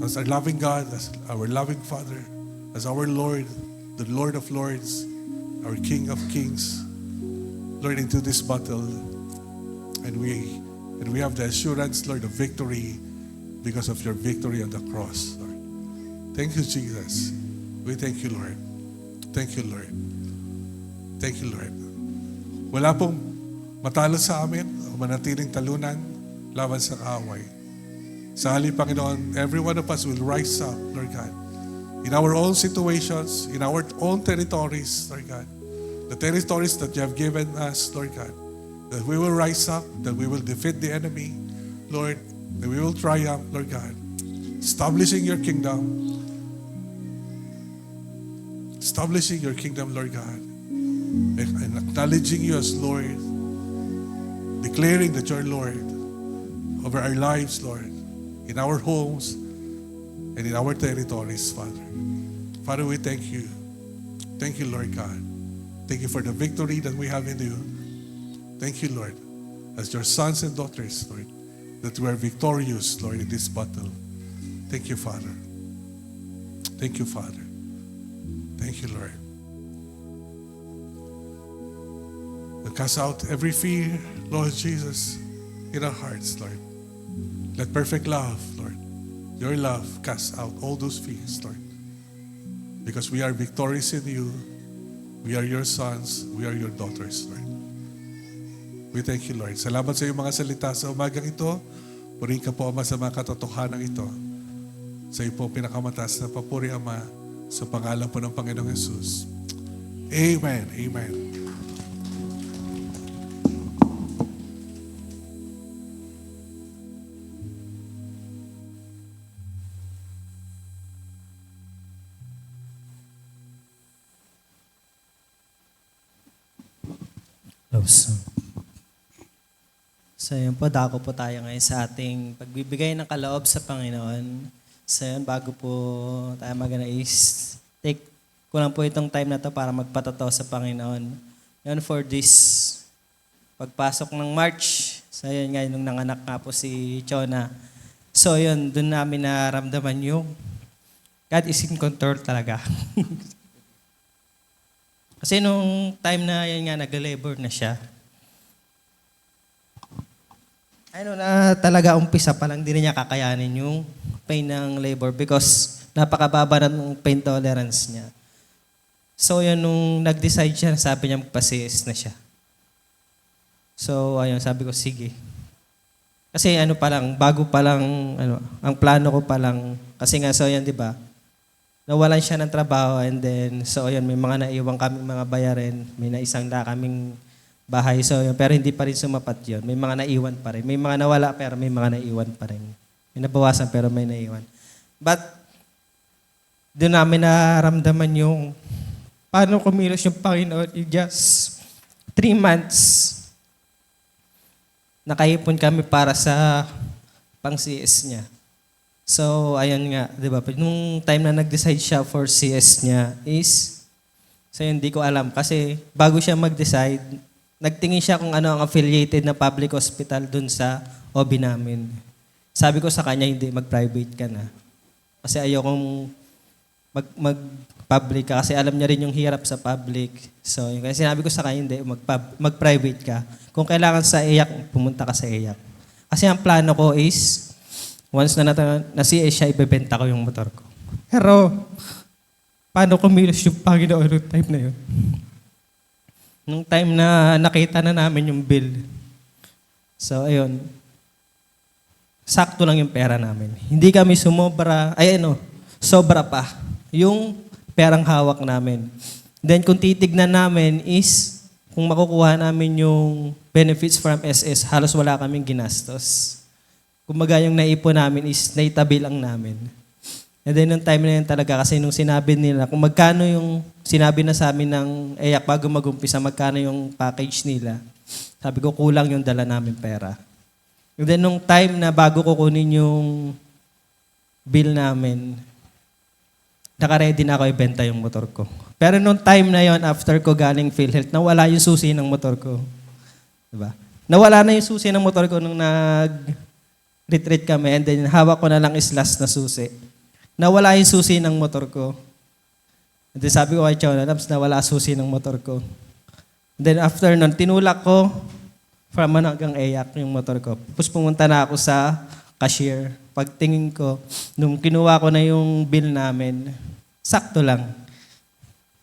as our loving God, as our loving Father, as our Lord, the Lord of Lords, our King of Kings, Lord, into this battle. And we have the assurance, Lord, of victory because of your victory on the cross, Lord. Thank you, Jesus. We thank you, Lord. Thank you, Lord. Thank you, Lord. Wala pong matalo sa amin o manatiling talunan laban sa kaaway. Sa halip, Panginoon, every one of us will rise up, Lord God, in our own situations, in our own territories, Lord God. The territories that you have given us, Lord God, that we will rise up, that we will defeat the enemy, Lord, that we will triumph, Lord God, establishing your kingdom, Lord God, and acknowledging you as Lord, declaring that you're Lord over our lives, Lord, in our homes and in our territories, Father. Father, we thank you. Thank you, Lord God. Thank you for the victory that we have in you. Thank you, Lord, as your sons and daughters, Lord, that we are victorious, Lord, in this battle. Thank you, Father. Thank you, Father. Thank you, Lord. And cast out every fear, Lord Jesus, in our hearts, Lord. Let perfect love, Lord, your love cast out all those fears, Lord. Because we are victorious in you. We are your sons. We are your daughters, Lord. We thank you, Lord. Salamat sa iyong mga salita sa umagang ito. Purihin ka po, Ama, sa mga katotohanan ito. Sa iyo po pinakamataas na papuri, Ama, sa pangalan po ng Panginoong Yesus. Amen. Amen. Love song. So yun po, dako po tayo ngayon sa ating pagbibigay ng kaloob sa Panginoon. So yun, bago po tayo mag-is, take ko lang po itong time na to para magpatotoo sa Panginoon. Yun, for this pagpasok ng March, so yun nga, nung nanganak nga po si Chona. So yun, dun namin naramdaman yung God is in control talaga. Kasi nung time na yan nga, nag-labor na siya, ano na talaga umpisa pa lang din niya kakayanin yung pain ng labor because napakababa na ng pain tolerance niya. So yun, nung nag-decide siya, sabi niya magpa-CS na siya. So ayun, sabi ko, sige. Kasi ano pa lang, bago pa lang, ang plano ko pa lang, kasi nga so yan, di ba? Nawalan siya ng trabaho and then, so ayun, may mga naiwan kaming mga bayarin, may naisang na kaming bahay. So, yun, pero hindi pa rin sumapat yun. May mga naiwan pa rin. May mga nawala pero may mga naiwan pa rin. May nabawasan pero may naiwan. But, doon namin naramdaman yung paano kumilos yung Panginoon in just 3 months. Nakaipon kami para sa pang-CS niya. So, ayun nga, di ba? Nung time na nag-decide siya for CS niya is, so hindi ko alam. Kasi bago siya mag-decide, nagtingin siya kung ano ang affiliated na public hospital dun sa OB namin. Sabi ko sa kanya, hindi, mag-private ka na. Kasi ayokong mag-public ka kasi alam niya rin yung hirap sa public. So, yun. Kaya sinabi ko sa kanya, hindi, mag-private ka. Kung kailangan sa EYAC, pumunta ka sa EYAC. Kasi ang plano ko is, once na CS siya, ibebenta ko yung motor ko. Pero, paano kumilos yung Panginoon noong time na yun? Nung time na nakita na namin yung bill. So, ayun. Sakto lang yung pera namin. Hindi kami sumobra, sobra pa. Yung perang hawak namin. Then kung titignan namin is, kung makukuha namin yung benefits from SS, halos wala kaming ginastos. Kumbaga yung naipon namin is naitabi lang namin. And then nung time na yun talaga, kasi nung sinabi nila, kung magkano yung sinabi na sa amin ng EYAC bago mag-umpisa, magkano yung package nila, sabi ko kulang yung dala namin pera. And then nung time na bago kukunin yung bill namin, naka-ready na ako ibenta yung motor ko. Pero nung time na yon, after ko galing PhilHealth, nawala yung susi ng motor ko. Diba? Nawala na yung susi ng motor ko nung nag-retreat kami, and then hawak ko na lang is last na susi. Nawala yung susi ng motor ko. And then sabi ko kay Chona, Labs, nawala susi ng motor ko. And then after nun, tinulak ko from hanggang EYAC yung motor ko. Tapos pumunta na ako sa cashier. Pagtingin ko, nung kinuha ko na yung bill namin, sakto lang.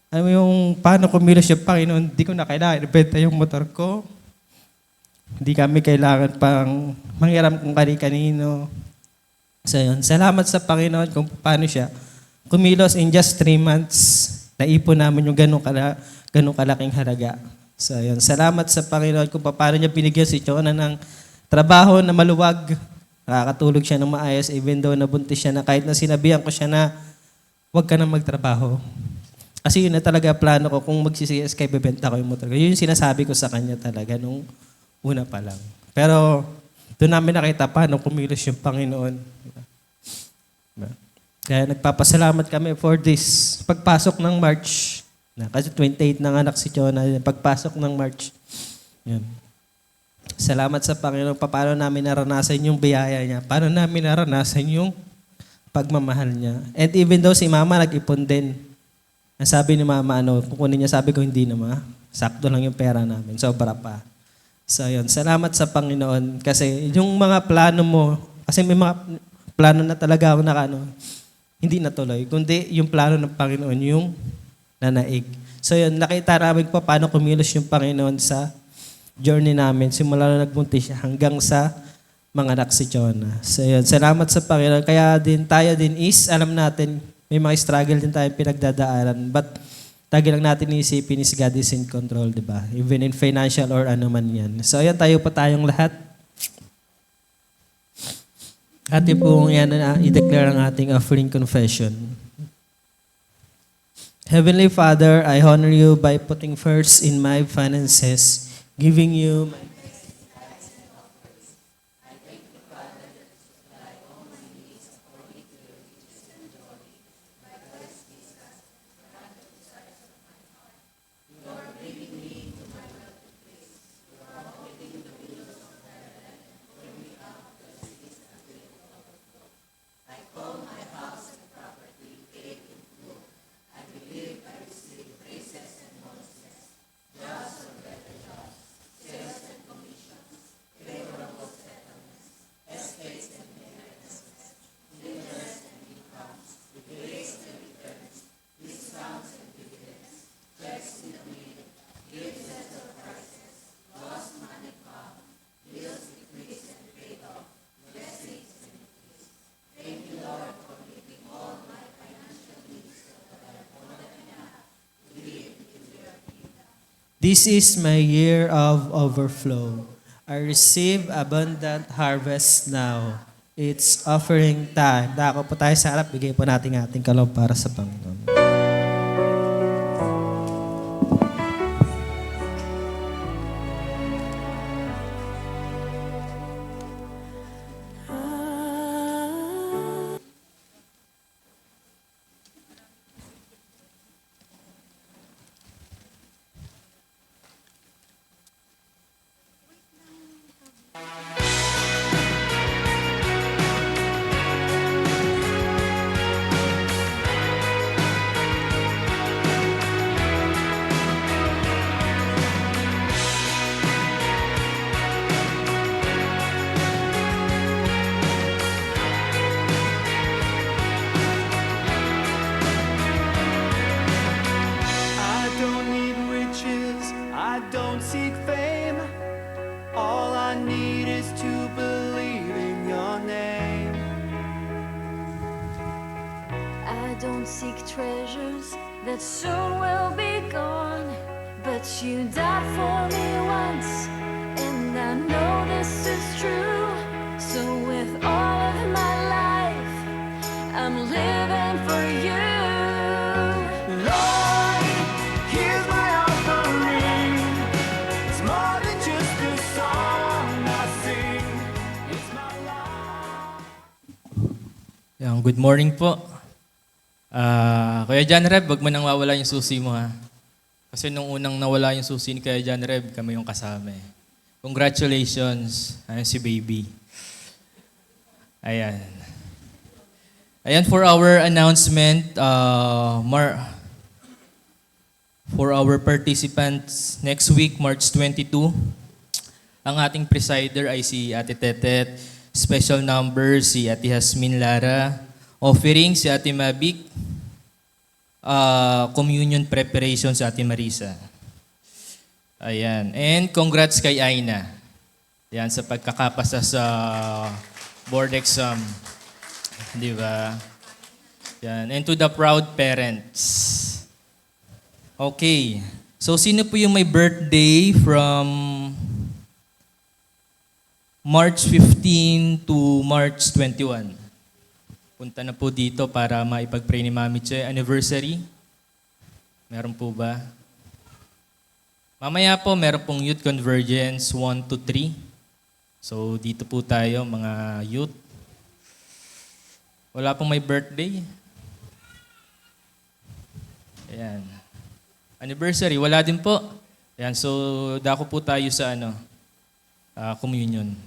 Alam mo yung paano kumilos yung Panginoon, hindi ko na kailangan ibenta yung motor ko. Hindi kami kailangan pang manghiram kung kani-kanino. So yun, salamat sa Panginoon kung paano siya kumilos in just 3 months. Naipon namin yung ganong kalaking halaga. So yun, salamat sa Panginoon kung paano niya binigyan si Chona ng trabaho na maluwag. Nakakatulog siya ng maayos even though nabuntis siya na kahit na sinabihan ko siya na huwag ka na magtrabaho. Kasi yun na talaga plano ko kung magsisiyas kay bebenta ko yung motor ko. Yun yung sinasabi ko sa kanya talaga nung una pa lang. Pero doon namin nakita paano kumilos yung Panginoon. Kaya nagpapasalamat kami for this pagpasok ng March. Kasi 28 ng anak si Chona, pagpasok ng March. Yun. Salamat sa Panginoon. Paano namin naranasan yung biyaya niya. Paano namin naranasan yung pagmamahal niya. And even though si Mama nag-ipon din. Ang sabi ni Mama, kukunin niya, sabi ko hindi naman. Sakto lang yung pera namin. Sobra pa. So yun, salamat sa Panginoon. Kasi yung mga plano mo, kasi may mga plano na talaga ako hindi natuloy. Kundi yung plano ng Panginoon, yung nanaig. So yun, nakita namin pa paano kumilos yung Panginoon sa journey namin. Simula na nagbuntis siya hanggang sa mga anak si Chona. So yun, salamat sa Panginoon. Kaya din tayo din is, alam natin, may mga struggle din tayo pinagdadaanan. But lagi lang natin iisipin is God is in control, di ba? Even in financial or ano man yan. So ayan, tayo pa tayong lahat. Ate po yan na i-declare ang ating offering confession. Heavenly Father, I honor you by putting first in my finances, giving you my This is my year of overflow. I receive abundant harvest now. It's offering time. Dako po tayo sa harap. Bigay po natin ating kaloob para sa Panginoon. don't seek treasures that soon will be gone, but you died for me once, and I know this is true. So with all of my life, I'm living for you. Lord, here's my offering. It's more than just a song I sing. It's my life. Yan, good morning po. Kuya John Reb, wag mo nang mawala yung susi mo ha. Kasi nung unang nawala yung susi ni Kuya John Reb, kami yung kasama eh. Congratulations. Ayan si baby. Ayan. Ayan for our announcement, for our participants next week, March 22, ang ating presider ay si Ate Tetet, special number si Ate Hasmin Lara, offering si Ate Mabik, communion preparation si Ate Marisa. Ayan. And congrats kay Aina. Ayan, sa pagkakapasa sa board exam. Di ba? Yan. And to the proud parents. Okay. So, sino po yung may birthday from March 15 to March 21? Punta na po dito para maipag-pray ni Mami Che. Anniversary? Meron po ba? Mamaya po, meron pong Youth Convergence 1 to 3. So, dito po tayo, mga youth. Wala pong may birthday. Ayan. Anniversary, wala din po. Ayan, so dako po tayo sa communion.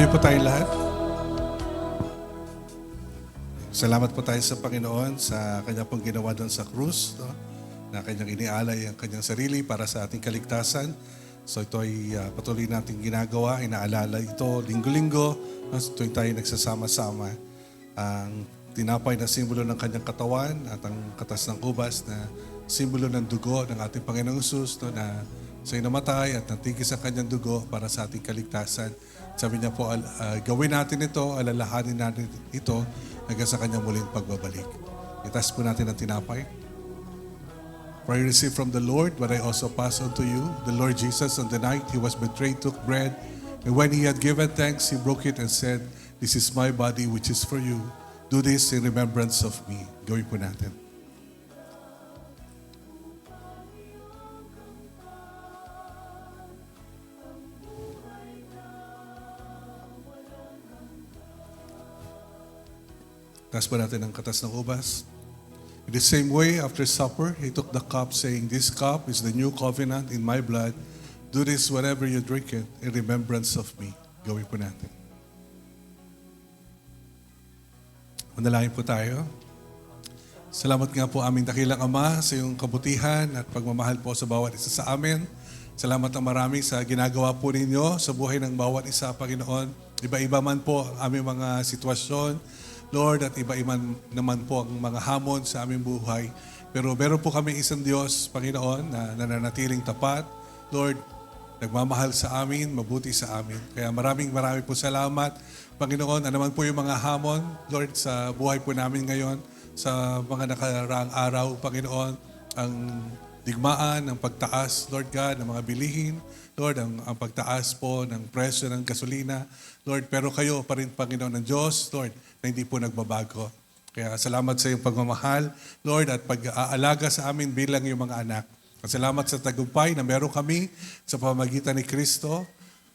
Tumayo po tayong lahat. Salamat po tayo sa Panginoon sa kanya pong ginawa doon sa krus, no? Na kanyang inialay ang kanyang sarili para sa ating kaligtasan. So ito ay patuloy nating ginagawa, inaalala ito linggo-linggo, no? Tuwing tayo nagsasama-sama. Ang tinapay na simbolo ng kanyang katawan at ang katas ng ubas na simbolo ng dugo ng ating Panginoong Hesus, no? Na siya'y namatay at natigis ang kanyang dugo para sa ating kaligtasan. Sabi niya po, gawin natin ito, alalahanin natin ito hanggang sa kanyang muling pagbabalik. Itaas po natin ang tinapay. For I received from the Lord what I also pass on to you. The Lord Jesus, on the night he was betrayed, took bread, and when he had given thanks, he broke it and said, "This is my body which is for you. Do this in remembrance of me." Gawin po natin. Taas po natin ang katas ng ubas. In the same way, after supper, he took the cup, saying, "This cup is the new covenant in my blood. Do this whenever you drink it in remembrance of me." Gawin po natin. Manalangin po tayo. Salamat nga po aming dakilang Ama sa iyong kabutihan at pagmamahal po sa bawat isa sa amin. Salamat ang marami sa ginagawa po ninyo sa buhay ng bawat isa, Panginoon. Iba-iba man po ang aming mga sitwasyon, Lord, at iba-iba naman po ang mga hamon sa aming buhay. Pero meron po kami isang Diyos, Panginoon, na nananatiling tapat. Lord, nagmamahal sa amin, mabuti sa amin. Kaya maraming po salamat, Panginoon. Ano man po yung mga hamon, Lord, sa buhay po namin ngayon, sa mga nakaraang araw, Panginoon, ang digmaan, ang pagtaas, Lord God, ng mga bilihin, Lord, ang pagtaas po ng presyo ng gasolina, Lord, pero kayo pa rin, Panginoon ng Diyos, Lord, na hindi po nagbabago. Kaya salamat sa iyong pagmamahal, Lord, at pag-aalaga sa amin bilang iyong mga anak. At salamat sa tagumpay na meron kami sa pamamagitan ni Kristo.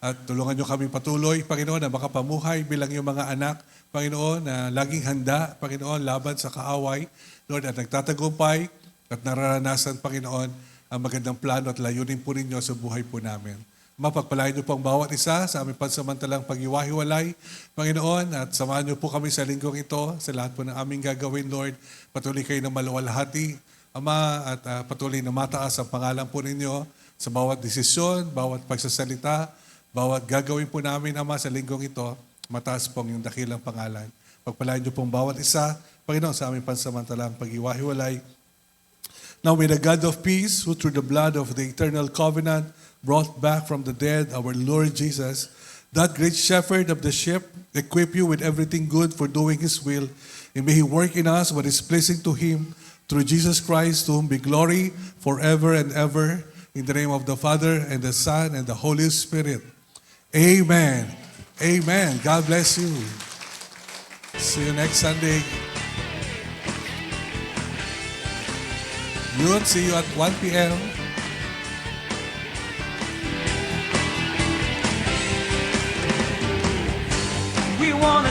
At tulungan niyo kami patuloy, Panginoon, na makapamuhay bilang iyong mga anak, Panginoon, na laging handa, Panginoon, laban sa kaaway, Lord, at nagtatagumpay at nararanasan, Panginoon, ang magandang plano at layunin po ninyo sa buhay po namin. Mapagpalain niyo po ang bawat isa sa aming pansamantalang pag-iwahiwalay, Panginoon, at samahan niyo po kami sa linggong ito, sa lahat po ng aming gagawin, Lord. Patuloy kayo na maluwalhati, Ama, at patuloy na mataas ang pangalan po ninyo sa bawat desisyon, bawat pagsasalita, bawat gagawin po namin, Ama, sa linggong ito, mataas po ang iyong dakilang pangalan. Pagpalain niyo po ang bawat isa, Panginoon, sa aming pansamantalang pag-iwahiwalay. Now may the God of peace, who through the blood of the eternal covenant brought back from the dead our Lord Jesus, that great shepherd of the sheep, equip you with everything good for doing his will, and may he work in us what is pleasing to him, through Jesus Christ, to whom be glory forever and ever, in the name of the Father, and the Son, and the Holy Spirit. Amen. Amen. God bless you. See you next Sunday. Yun, see you at 1 p.m. We wanna